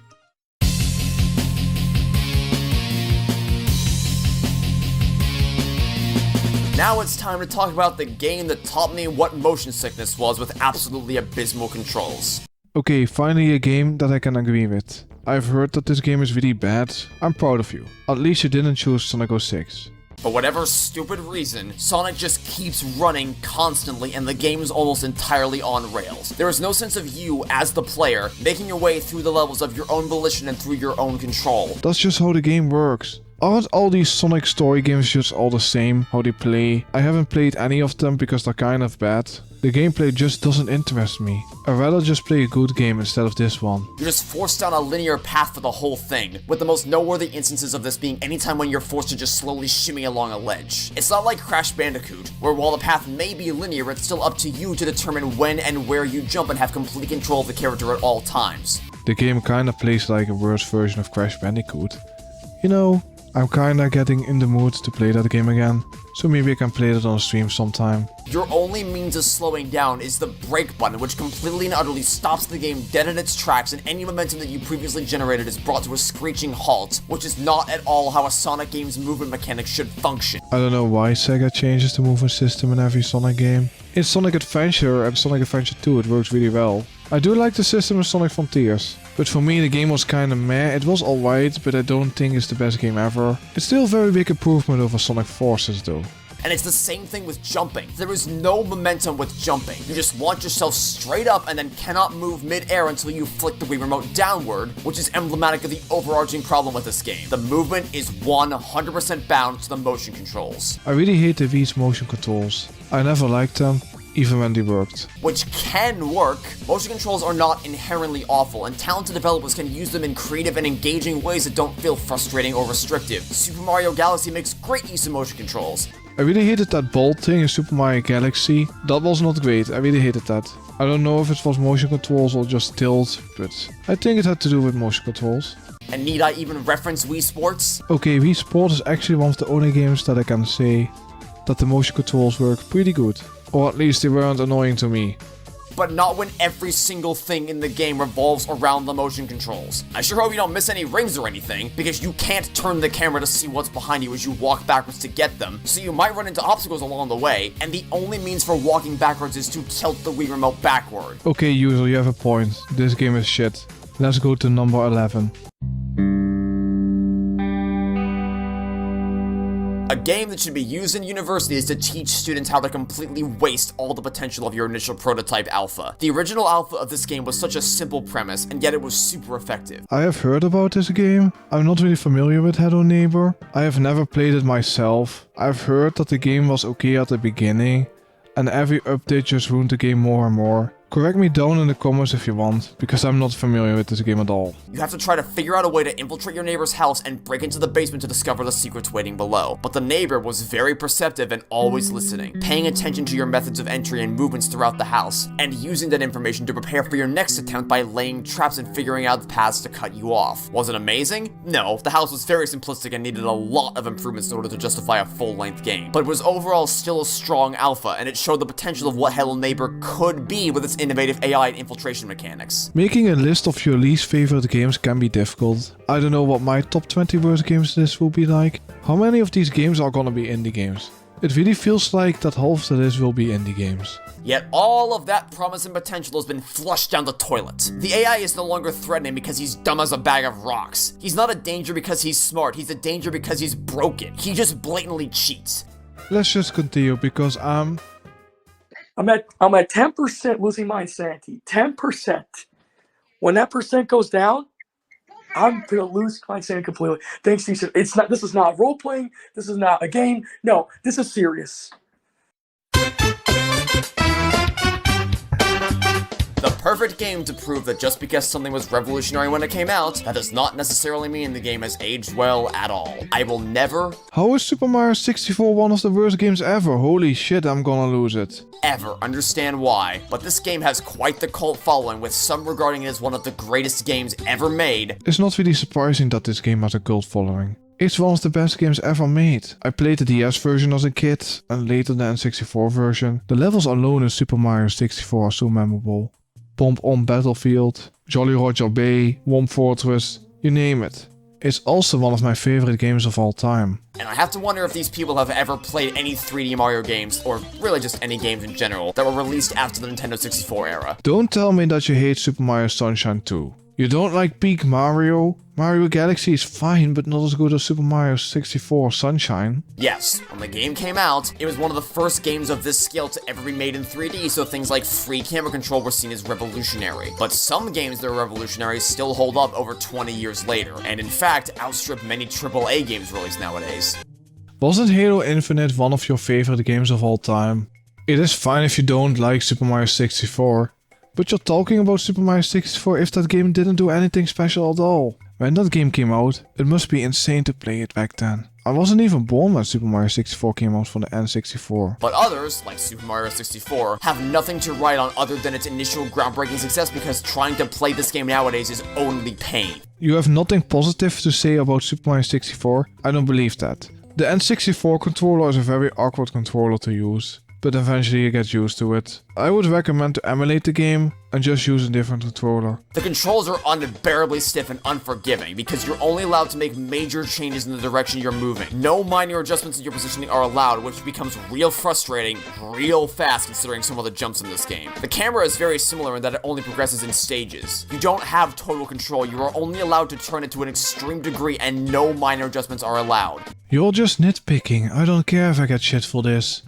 Now it's time to talk about the game that taught me what motion sickness was with absolutely abysmal controls. Okay, finally a game that I can agree with. I've heard that this game is really bad. I'm proud of you. At least you didn't choose Sonic 06. For whatever stupid reason, Sonic just keeps running constantly and the game is almost entirely on rails. There is no sense of you, as the player, making your way through the levels of your own volition and through your own control. That's just how the game works. Aren't all these Sonic story games just all the same, how they play? I haven't played any of them because they're kind of bad. The gameplay just doesn't interest me. I'd rather just play a good game instead of this one. You're just forced down a linear path for the whole thing, with the most noteworthy instances of this being anytime when you're forced to just slowly shimmy along a ledge. It's not like Crash Bandicoot, where while the path may be linear, it's still up to you to determine when and where you jump and have complete control of the character at all times. The game kinda plays like a worse version of Crash Bandicoot. You know, I'm kinda getting in the mood to play that game again, so maybe I can play that on stream sometime. Your only means of slowing down is the brake button, which completely and utterly stops the game dead in its tracks, and any momentum that you previously generated is brought to a screeching halt, which is not at all how a Sonic game's movement mechanic should function. I don't know why Sega changes the movement system in every Sonic game. In Sonic Adventure and Sonic Adventure 2 it works really well. I do like the system in Sonic Frontiers, but for me the game was kinda meh. It was alright, but I don't think it's the best game ever. It's still a very big improvement over Sonic Forces though. And it's the same thing with jumping. There is no momentum with jumping. You just launch yourself straight up and then cannot move mid-air until you flick the Wii Remote downward, which is emblematic of the overarching problem with this game. The movement is 100% bound to the motion controls. I really hate the Wii's motion controls. I never liked them, even when they worked. Which can work. Motion controls are not inherently awful, and talented developers can use them in creative and engaging ways that don't feel frustrating or restrictive. Super Mario Galaxy makes great use of motion controls. I really hated that ball thing in Super Mario Galaxy. That was not great, I really hated that. I don't know if it was motion controls or just tilt, but I think it had to do with motion controls. And need I even reference Wii Sports? Okay, Wii Sports is actually one of the only games that I can say that the motion controls work pretty good. Or at least they weren't annoying to me. But not when every single thing in the game revolves around the motion controls. I sure hope you don't miss any rings or anything, because you can't turn the camera to see what's behind you as you walk backwards to get them, so you might run into obstacles along the way, and the only means for walking backwards is to tilt the Wii Remote backward. Okay user, you have a point. This game is shit. Let's go to number 11. A game that should be used in universities to teach students how to completely waste all the potential of your initial prototype alpha. The original alpha of this game was such a simple premise, and yet it was super effective. I have heard about this game. I'm not really familiar with Hello Neighbor. I have never played it myself. I've heard that the game was okay at the beginning, and every update just ruined the game more and more. Correct me down in the comments if you want, because I'm not familiar with this game at all. You have to try to figure out a way to infiltrate your neighbor's house and break into the basement to discover the secrets waiting below. But the neighbor was very perceptive and always listening, paying attention to your methods of entry and movements throughout the house, and using that information to prepare for your next attempt by laying traps and figuring out the paths to cut you off. Was it amazing? No, the house was very simplistic and needed a lot of improvements in order to justify a full-length game. But it was overall still a strong alpha, and it showed the potential of what Hello Neighbor could be with its innovative AI and infiltration mechanics. Making a list of your least favorite games can be difficult. I don't know what my top 20 worst games list will be like. How many of these games are gonna be indie games? It really feels like that half of the list will be indie games. Yet all of that promise and potential has been flushed down the toilet. The AI is no longer threatening because he's dumb as a bag of rocks. He's not a danger because he's smart, he's a danger because he's broken. He just blatantly cheats. let's just continue because I'm at 10% losing my insanity. 10%. When that percent goes down, I'm gonna lose my insanity completely. Thanks, Steve. This is not role playing. This is not a game. No, this is serious. The perfect game to prove that just because something was revolutionary when it came out, that does not necessarily mean the game has aged well at all. I will never, how is Super Mario 64 one of the worst games ever? Holy shit, I'm gonna lose it. ever understand why, but this game has quite the cult following, with some regarding it as one of the greatest games ever made. It's not really surprising that this game has a cult following. It's one of the best games ever made. I played the DS version as a kid, and later the N64 version. The levels alone in Super Mario 64 are so memorable. Bomb On Battlefield, Jolly Roger Bay, Womb Fortress, you name it. It's also one of my favorite games of all time. And I have to wonder if these people have ever played any 3D Mario games, or really just any games in general, that were released after the Nintendo 64 era. Don't tell me that you hate Super Mario Sunshine 2. You don't like Peak Mario? Mario Galaxy is fine, but not as good as Super Mario 64 Sunshine. Yes, when the game came out, it was one of the first games of this scale to ever be made in 3D, so things like free camera control were seen as revolutionary. But some games that are revolutionary still hold up over 20 years later, and in fact, outstrip many AAA games released nowadays. Wasn't Halo Infinite one of your favorite games of all time? It is fine if you don't like Super Mario 64, but you're talking about Super Mario 64 if that game didn't do anything special at all. When that game came out, it must be insane to play it back then. I wasn't even born when Super Mario 64 came out for the N64. But others, like Super Mario 64, have nothing to write on other than its initial groundbreaking success, because trying to play this game nowadays is only pain. You have nothing positive to say about Super Mario 64? I don't believe that. The N64 controller is a very awkward controller to use, but eventually you get used to it. I would recommend to emulate the game and just use a different controller. The controls are unbearably stiff and unforgiving, because you're only allowed to make major changes in the direction you're moving. No minor adjustments in your positioning are allowed, which becomes real frustrating real fast considering some of the jumps in this game. The camera is very similar in that it only progresses in stages. You don't have total control, you are only allowed to turn it to an extreme degree, and no minor adjustments are allowed. You're just nitpicking, I don't care if I get shit for this.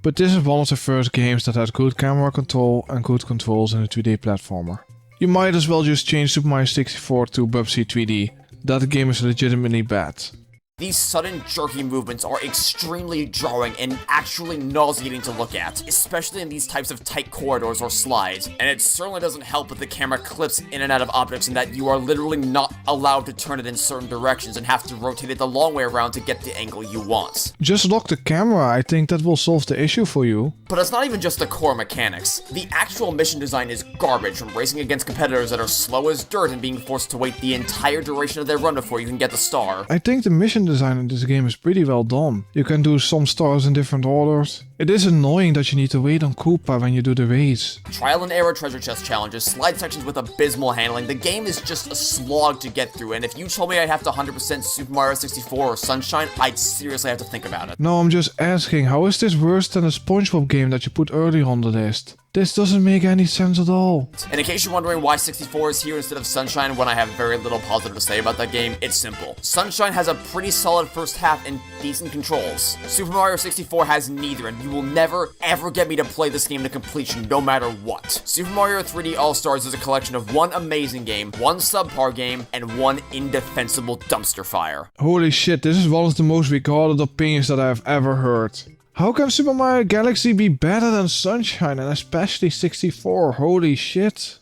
But this is one of the first games that had good camera control and good controls in a 2D platformer. You might as well just change Super Mario 64 to Bubsy 3D. That game is legitimately bad. These sudden jerky movements are extremely jarring and actually nauseating to look at, especially in these types of tight corridors or slides, and it certainly doesn't help that the camera clips in and out of objects and that you are literally not allowed to turn it in certain directions and have to rotate it the long way around to get the angle you want. Just lock the camera, I think that will solve the issue for you. But it's not even just the core mechanics. The actual mission design is garbage, from racing against competitors that are slow as dirt and being forced to wait the entire duration of their run before you can get the star. I think the mission design in this game is pretty well done. You can do some stars in different orders. It is annoying that you need to wait on Koopa when you do the race. Trial and error treasure chest challenges, slide sections with abysmal handling. The game is just a slog to get through, and if you told me I'd have to 100% Super Mario 64 or Sunshine, I'd seriously have to think about it. No, I'm just asking, how is this worse than a SpongeBob game that you put earlier on the list? This doesn't make any sense at all. And in case you're wondering why 64 is here instead of Sunshine when I have very little positive to say about that game, it's simple. Sunshine has a pretty solid first half and decent controls. Super Mario 64 has neither, and you will never ever get me to play this game to completion no matter what. Super Mario 3D All-Stars is a collection of one amazing game, one subpar game, and one indefensible dumpster fire. Holy shit, this is one of the most regarded opinions that I have ever heard. How can Super Mario Galaxy be better than Sunshine, and especially 64? Holy shit.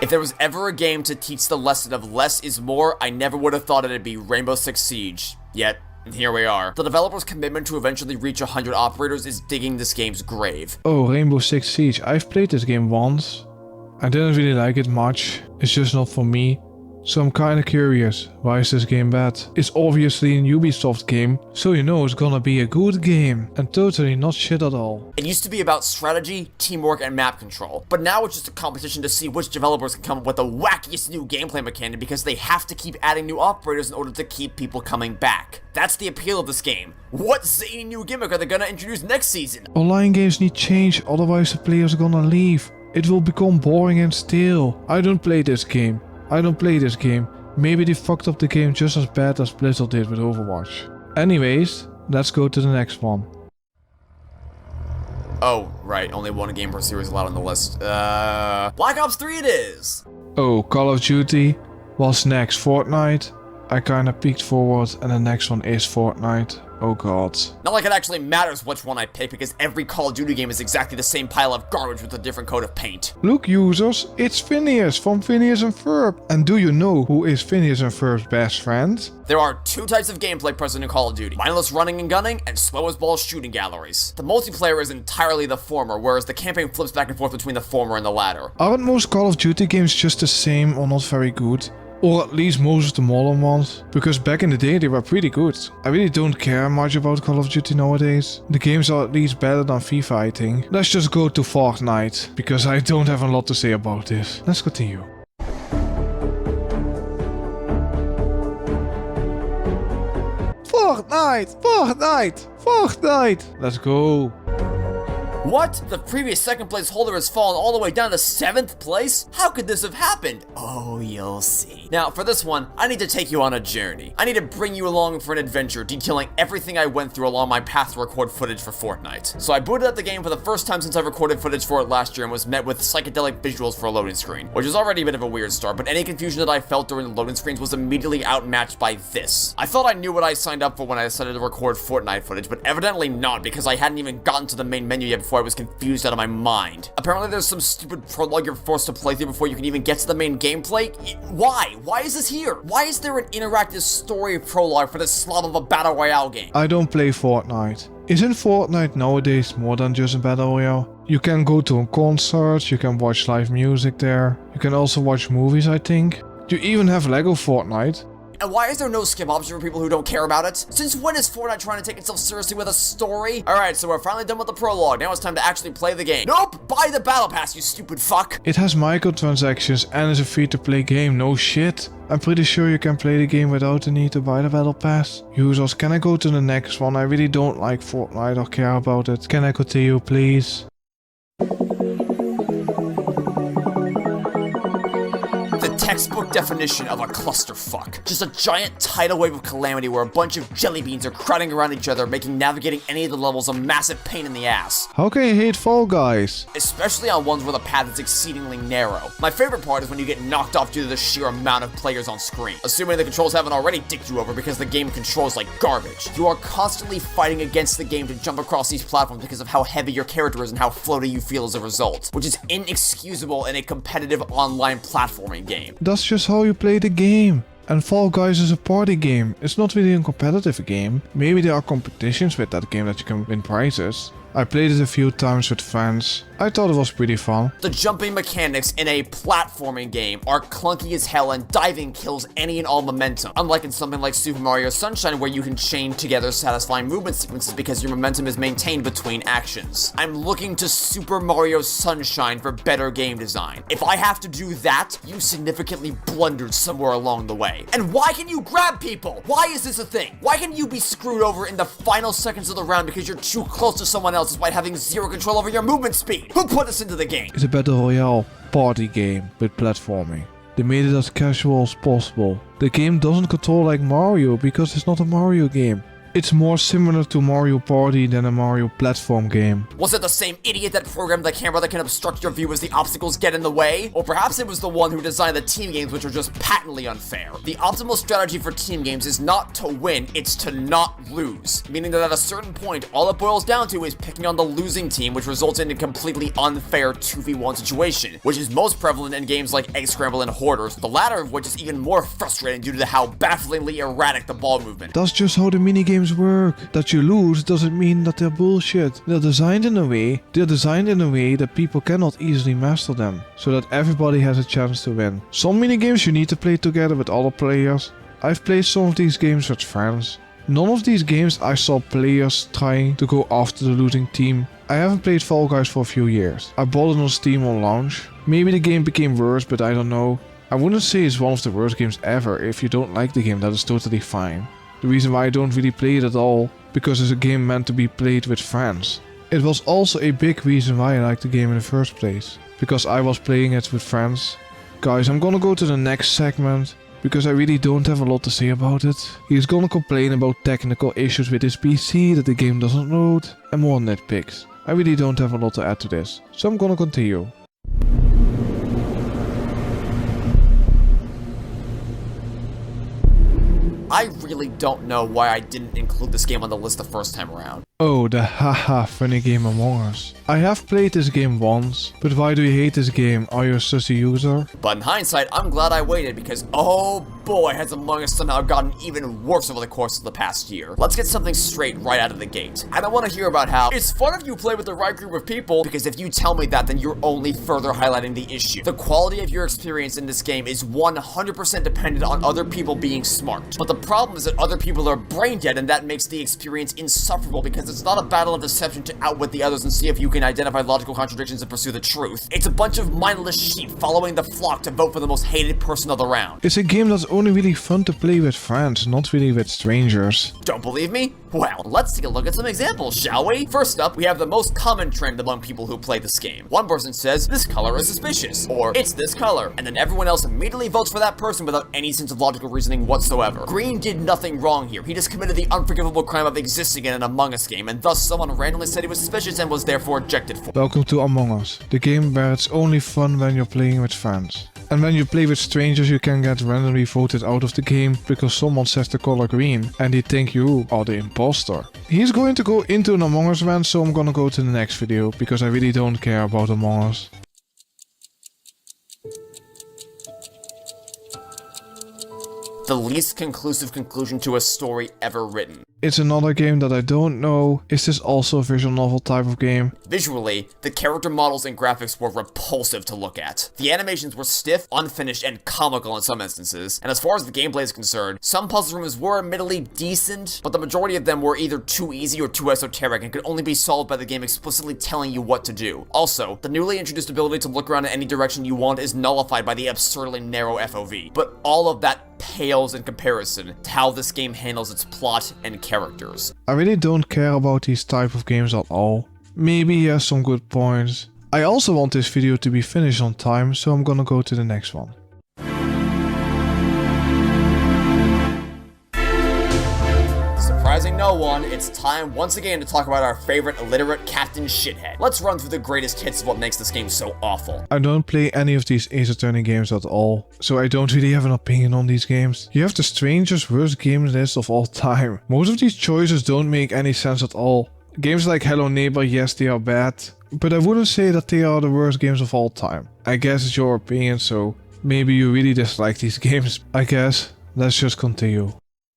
If there was ever a game to teach the lesson of less is more, I never would have thought it'd be Rainbow Six Siege. Yet, here we are. The developer's commitment to eventually reach 100 operators is digging this game's grave. Oh, Rainbow Six Siege. I've played this game once. I didn't really like it much. It's just not for me. So I'm kinda curious, why is this game bad? It's obviously a Ubisoft game, so you know it's gonna be a good game, and totally not shit at all. It used to be about strategy, teamwork, and map control, but now it's just a competition to see which developers can come up with the wackiest new gameplay mechanic, because they have to keep adding new operators in order to keep people coming back. That's the appeal of this game. What zany new gimmick are they gonna introduce next season? Online games need change, otherwise the players are gonna leave. It will become boring and stale. I don't play this game. Maybe they fucked up the game just as bad as Blizzard did with Overwatch. Anyways, Let's go to the next one. Oh, right, only one game per series allowed on the list. Black Ops 3 it is! Oh, Call of Duty. What's next? Fortnite? I kinda peeked forward and the next one is Fortnite. Oh god. Not like it actually matters which one I pick, because every Call of Duty game is exactly the same pile of garbage with a different coat of paint. Look users, it's Phineas from Phineas and Ferb. And do you know who is Phineas and Ferb's best friend? There are two types of gameplay present in Call of Duty: mindless running and gunning, and slow as balls shooting galleries. The multiplayer is entirely the former, whereas the campaign flips back and forth between the former and the latter. Aren't most Call of Duty games just the same or not very good? Or at least most of the modern ones, because back in the day they were pretty good. I really don't care much about Call of Duty nowadays. The games are at least better than FIFA, I think. Let's just go to Fortnite, because I don't have a lot to say about this. Let's continue. Fortnite! Fortnite! Fortnite! Let's go. What? The previous second place holder has fallen all the way down to 7th place? How could this have happened? Oh, you'll see. Now, for this one, I need to take you on a journey. I need to bring you along for an adventure detailing everything I went through along my path to record footage for Fortnite. So I booted up the game for the first time since I recorded footage for it last year and was met with psychedelic visuals for a loading screen, which is already a bit of a weird start, but any confusion that I felt during the loading screens was immediately outmatched by this. I thought I knew what I signed up for when I decided to record Fortnite footage, but evidently not, because I hadn't even gotten to the main menu yet before I was confused out of my mind. Apparently there's some stupid prologue you're forced to play through before you can even get to the main gameplay. Why? Why is this here? Why is there an interactive story prologue for this slob of a battle royale game? I don't play Fortnite. Isn't Fortnite nowadays more than just a battle royale? You can go to a concert, you can watch live music there. You can also watch movies, I think. You even have Lego Fortnite. And why is there no skip option for people who don't care about it? Since when is Fortnite trying to take itself seriously with a story? Alright, so we're finally done with the prologue. Now it's time to actually play the game. Nope! Buy the battle pass, you stupid fuck! It has microtransactions and is a free-to-play game, no shit. I'm pretty sure you can play the game without the need to buy the battle pass. Users, can I go to the next one? I really don't like Fortnite or care about it. Can I continue, please? Textbook definition of a clusterfuck. Just a giant tidal wave of calamity where a bunch of jelly beans are crowding around each other, making navigating any of the levels a massive pain in the ass. How can you hate Fall Guys? Especially on ones where the path is exceedingly narrow. My favorite part is when you get knocked off due to the sheer amount of players on screen. Assuming the controls haven't already dicked you over because the game controls like garbage. You are constantly fighting against the game to jump across these platforms because of how heavy your character is and how floaty you feel as a result, which is inexcusable in a competitive online platforming game. That's just how you play the game. And Fall Guys is a party game. It's not really a competitive game. Maybe there are competitions with that game that you can win prizes. I played it a few times with friends. I thought it was pretty fun. The jumping mechanics in a platforming game are clunky as hell, and diving kills any and all momentum. Unlike in something like Super Mario Sunshine, where you can chain together satisfying movement sequences because your momentum is maintained between actions. I'm looking to Super Mario Sunshine for better game design. If I have to do that, you significantly blundered somewhere along the way. And why can you grab people? Why is this a thing? Why can you be screwed over in the final seconds of the round because you're too close to someone else despite having zero control over your movement speed? Who put this into the game? It's a battle royale party game with platforming. They made it as casual as possible. The game doesn't control like Mario because it's not a Mario game. It's more similar to Mario Party than a Mario platform game. Was it the same idiot that programmed the camera that can obstruct your view as the obstacles get in the way? Or perhaps it was the one who designed the team games, which are just patently unfair. The optimal strategy for team games is not to win, it's to not lose. Meaning that at a certain point, all it boils down to is picking on the losing team, which results in a completely unfair 2v1 situation, which is most prevalent in games like Egg Scramble and Hoarders, the latter of which is even more frustrating due to how bafflingly erratic the ball movement. That's just how the minigames work. That you lose doesn't mean that they're bullshit. They're designed in a way that people cannot easily master them, so that everybody has a chance to win. Some minigames you need to play together with other players. I've played some of these games with friends. None of these games I saw players trying to go after the losing team. I haven't played Fall Guys for a few years. I bought it on Steam on launch. Maybe the game became worse, but I don't know. I wouldn't say it's one of the worst games ever. If you don't like the game, that is totally fine. The reason why I don't really play it at all, because it's a game meant to be played with friends. It was also a big reason why I liked the game in the first place, because I was playing it with friends. Guys, I'm gonna go to the next segment. because I really don't have a lot to say about it. He's gonna complain about technical issues with his PC, that the game doesn't load, and more nitpicks. I really don't have a lot to add to this, so I'm gonna continue. I really don't know why I didn't include this game on the list the first time around. Oh, the haha funny game Among Us. I have played this game once, but why do you hate this game? Are you a sussy user? But in hindsight, I'm glad I waited because oh boy has Among Us somehow gotten even worse over the course of the past year. Let's get something straight right out of the gate. I don't want to hear about how it's fun if you play with the right group of people, because if you tell me that, then you're only further highlighting the issue. The quality of your experience in this game is 100% dependent on other people being smart. But the problem is that other people are brain dead, and that makes the experience insufferable because it's not a battle of deception to outwit the others and see if you can identify logical contradictions and pursue the truth. It's a bunch of mindless sheep following the flock to vote for the most hated person of the round. It's a game that's only really fun to play with friends, not really with strangers. Don't believe me? Well, let's take a look at some examples, shall we? First up, we have the most common trend among people who play this game. One person says, this color is suspicious, or it's this color, and then everyone else immediately votes for that person without any sense of logical reasoning whatsoever. Green did nothing wrong here. He just committed the unforgivable crime of existing in an Among Us game, and thus someone randomly said he was suspicious and was therefore ejected for. Welcome to Among Us, the game where it's only fun when you're playing with friends. And when you play with strangers, you can get randomly voted out of the game because someone says the color green and they think you are the imposter. He's going to go into an Among Us event, so I'm gonna go to the next video because I really don't care about Among Us. The least conclusive conclusion to a story ever written. It's another game that I don't know. Is this also a visual novel type of game? Visually, the character models and graphics were repulsive to look at. The animations were stiff, unfinished, and comical in some instances. And as far as the gameplay is concerned, some puzzle rooms were admittedly decent, but the majority of them were either too easy or too esoteric and could only be solved by the game explicitly telling you what to do. Also, the newly introduced ability to look around in any direction you want is nullified by the absurdly narrow FOV. But all of that pales in comparison to how this game handles its plot and characters. I really don't care about these type of games at all. Maybe he has some good points. I also want this video to be finished on time, so I'm gonna go to the next one. Surprising no one, it's time once again to talk about our favorite illiterate Captain Shithead. Let's run through the greatest hits of what makes this game so awful. I don't play any of these Ace Attorney games at all, so I don't really have an opinion on these games. You have the strangest worst game list of all time. Most of these choices don't make any sense at all. Games like Hello Neighbor, yes, they are bad, but I wouldn't say that they are the worst games of all time. I guess it's your opinion, so maybe you really dislike these games. I guess, let's just continue.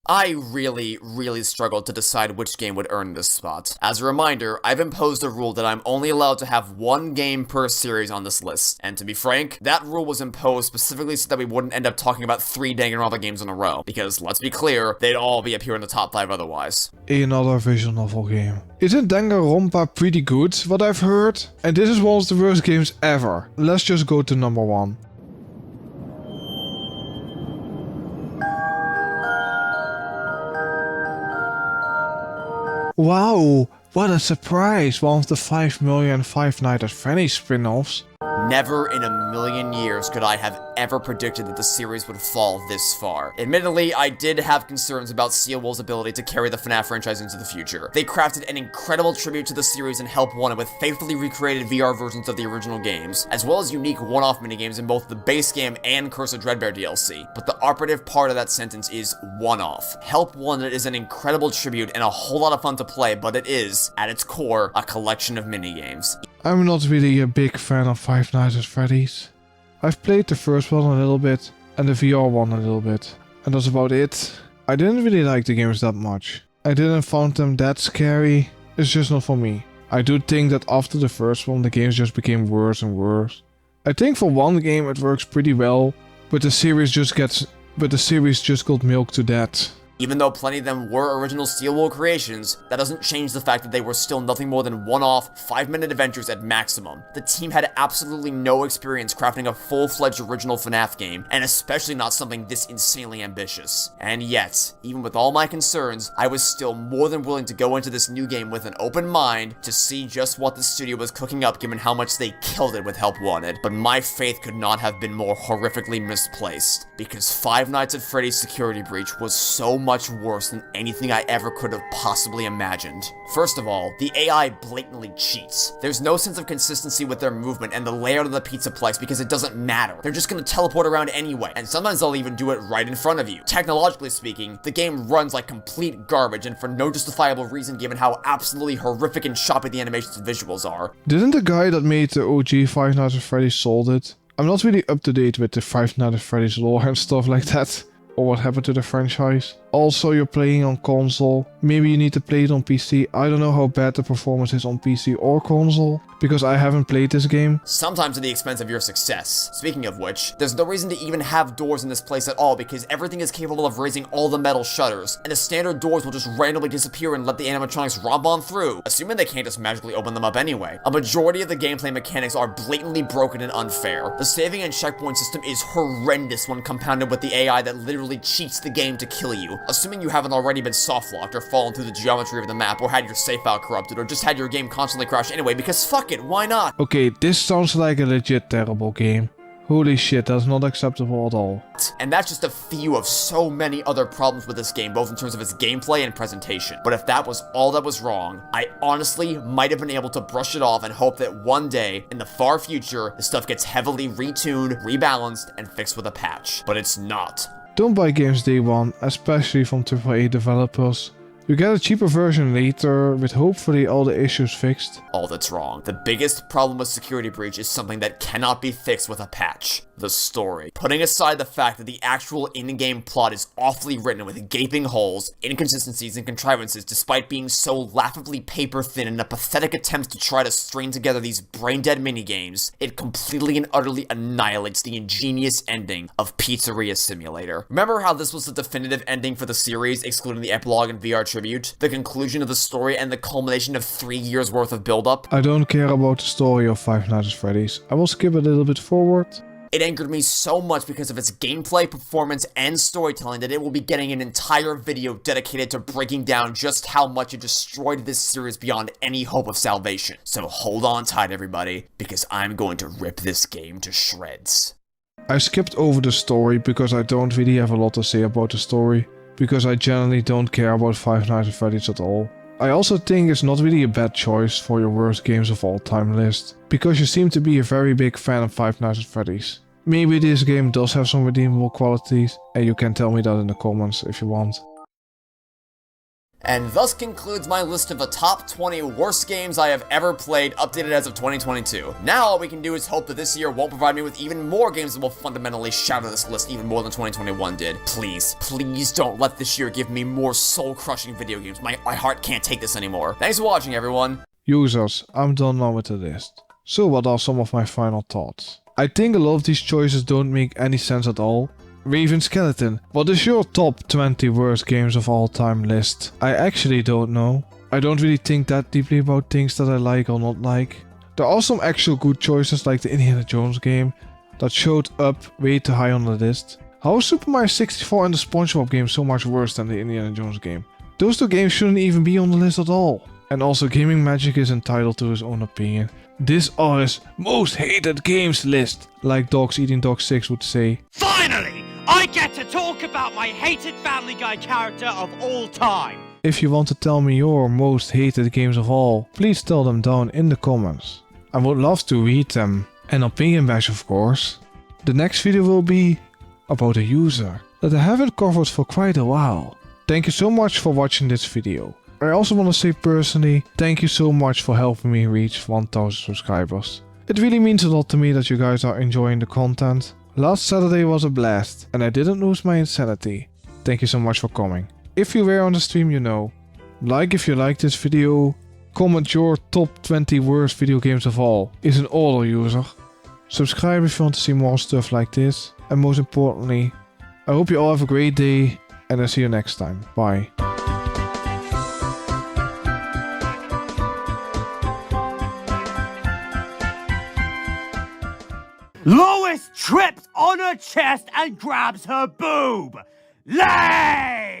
I really struggled to decide which game would earn this spot. As a reminder, I've imposed a rule that I'm only allowed to have one game per series on this list, and to be frank, that rule was imposed specifically so that we wouldn't end up talking about 3 Danganronpa games in a row, because let's be clear, they'd all be up here in the top 5 otherwise. Another visual novel game. Isn't Danganronpa pretty good, what I've heard? And this is one of the worst games ever. Let's just go to number 1. Wow, what a surprise! One of the 5 million Five Nights at Freddy's spin-offs. Never in a million years could I have ever predicted that the series would fall this far. Admittedly, I did have concerns about Sealwolf's ability to carry the FNAF franchise into the future. They crafted an incredible tribute to the series in Help Wanted with faithfully recreated VR versions of the original games, as well as unique one-off minigames in both the base game and Curse of Dreadbear DLC. But the operative part of that sentence is one-off. Help Wanted is an incredible tribute and a whole lot of fun to play, but it is, at its core, a collection of minigames. I'm not really a big fan of Five Nights at Freddy's. I've played the first one a little bit, and the VR one a little bit, and that's about it. I didn't really like the games that much. I didn't find them that scary, it's just not for me. I do think that after the first one the games just became worse and worse. I think for one game it works pretty well, but the series just got milked to death. Even though plenty of them were original Steelwool creations, that doesn't change the fact that they were still nothing more than one-off, 5-minute adventures at maximum. The team had absolutely no experience crafting a full-fledged original FNAF game, and especially not something this insanely ambitious. And yet, even with all my concerns, I was still more than willing to go into this new game with an open mind to see just what the studio was cooking up given how much they killed it with Help Wanted. But my faith could not have been more horrifically misplaced, because Five Nights at Freddy's Security Breach was so much worse than anything I ever could have possibly imagined. First of all, the AI blatantly cheats. There's no sense of consistency with their movement and the layout of the pizza place because it doesn't matter. They're just gonna teleport around anyway, and sometimes they'll even do it right in front of you. Technologically speaking, the game runs like complete garbage and for no justifiable reason given how absolutely horrific and choppy the animations and visuals are. Didn't the guy that made the OG Five Nights at Freddy's sold it? I'm not really up to date with the Five Nights at Freddy's lore and stuff like that, or what happened to the franchise. Also, you're playing on console, maybe you need to play it on PC. I don't know how bad the performance is on PC or console, because I haven't played this game. Sometimes at the expense of your success. Speaking of which, there's no reason to even have doors in this place at all because everything is capable of raising all the metal shutters, and the standard doors will just randomly disappear and let the animatronics romp on through, assuming they can't just magically open them up anyway. A majority of the gameplay mechanics are blatantly broken and unfair. The saving and checkpoint system is horrendous when compounded with the AI that literally cheats the game to kill you. Assuming you haven't already been softlocked or fallen through the geometry of the map or had your save file corrupted or just had your game constantly crash anyway because fuck it, why not? Okay, this sounds like a legit terrible game. Holy shit, that's not acceptable at all. And that's just a few of so many other problems with this game, both in terms of its gameplay and presentation. But if that was all that was wrong, I honestly might have been able to brush it off and hope that one day, in the far future, the stuff gets heavily retuned, rebalanced, and fixed with a patch. But it's not. Don't buy games day one, especially from AAA developers. You get a cheaper version later, with hopefully all the issues fixed. All that's wrong. The biggest problem with Security Breach is something that cannot be fixed with a patch. The story. Putting aside the fact that the actual in-game plot is awfully written with gaping holes, inconsistencies, and contrivances despite being so laughably paper-thin in a pathetic attempt to try to string together these brain-dead minigames, it completely and utterly annihilates the ingenious ending of Pizzeria Simulator. Remember how this was the definitive ending for the series, excluding the epilogue and VR tribute? The conclusion of the story and the culmination of 3 years worth of build-up? I don't care about the story of Five Nights at Freddy's. I will skip a little bit forward. It angered me so much because of its gameplay, performance, and storytelling that it will be getting an entire video dedicated to breaking down just how much it destroyed this series beyond any hope of salvation. So hold on tight everybody, because I'm going to rip this game to shreds. I skipped over the story because I don't really have a lot to say about the story, because I generally don't care about Five Nights at Freddy's at all. I also think it's not really a bad choice for your worst games of all time list, because you seem to be a very big fan of Five Nights at Freddy's. Maybe this game does have some redeemable qualities, and you can tell me that in the comments if you want. And thus concludes my list of the top 20 worst games I have ever played, updated as of 2022. Now all we can do is hope that this year won't provide me with even more games that will fundamentally shatter this list even more than 2021 did. Please, please don't let this year give me more soul-crushing video games. My heart can't take this anymore. Thanks for watching, everyone. Users, I'm done now with the list. So what are some of my final thoughts? I think a lot of these choices don't make any sense at all. Raven Skeleton, what is your top 20 worst games of all time list? I actually don't know. I don't really think that deeply about things that I like or not like. There are some actual good choices like the Indiana Jones game that showed up way too high on the list. How is Super Mario 64 and the SpongeBob game so much worse than the Indiana Jones game? Those two games shouldn't even be on the list at all. And also Gaming Magic is entitled to his own opinion. This is his most hated games list, like Dogs Eating Dog 6 would say. Finally, I get to talk about my hated Family Guy character of all time. If you want to tell me your most hated games of all, please tell them down in the comments. I would love to read them. An opinion badge of course. The next video will be about a user that I haven't covered for quite a while. Thank you so much for watching this video. I also want to say personally, thank you so much for helping me reach 1000 subscribers. It really means a lot to me that you guys are enjoying the content. Last Saturday was a blast and I didn't lose my insanity. Thank you so much for coming. If you were on the stream you know. Like if you liked this video. Comment your top 20 worst video games of all. Is an order user. Subscribe if you want to see more stuff like this. And most importantly, I hope you all have a great day. and I'll see you next time. Bye. Lois trips on her chest and grabs her boob. Lay!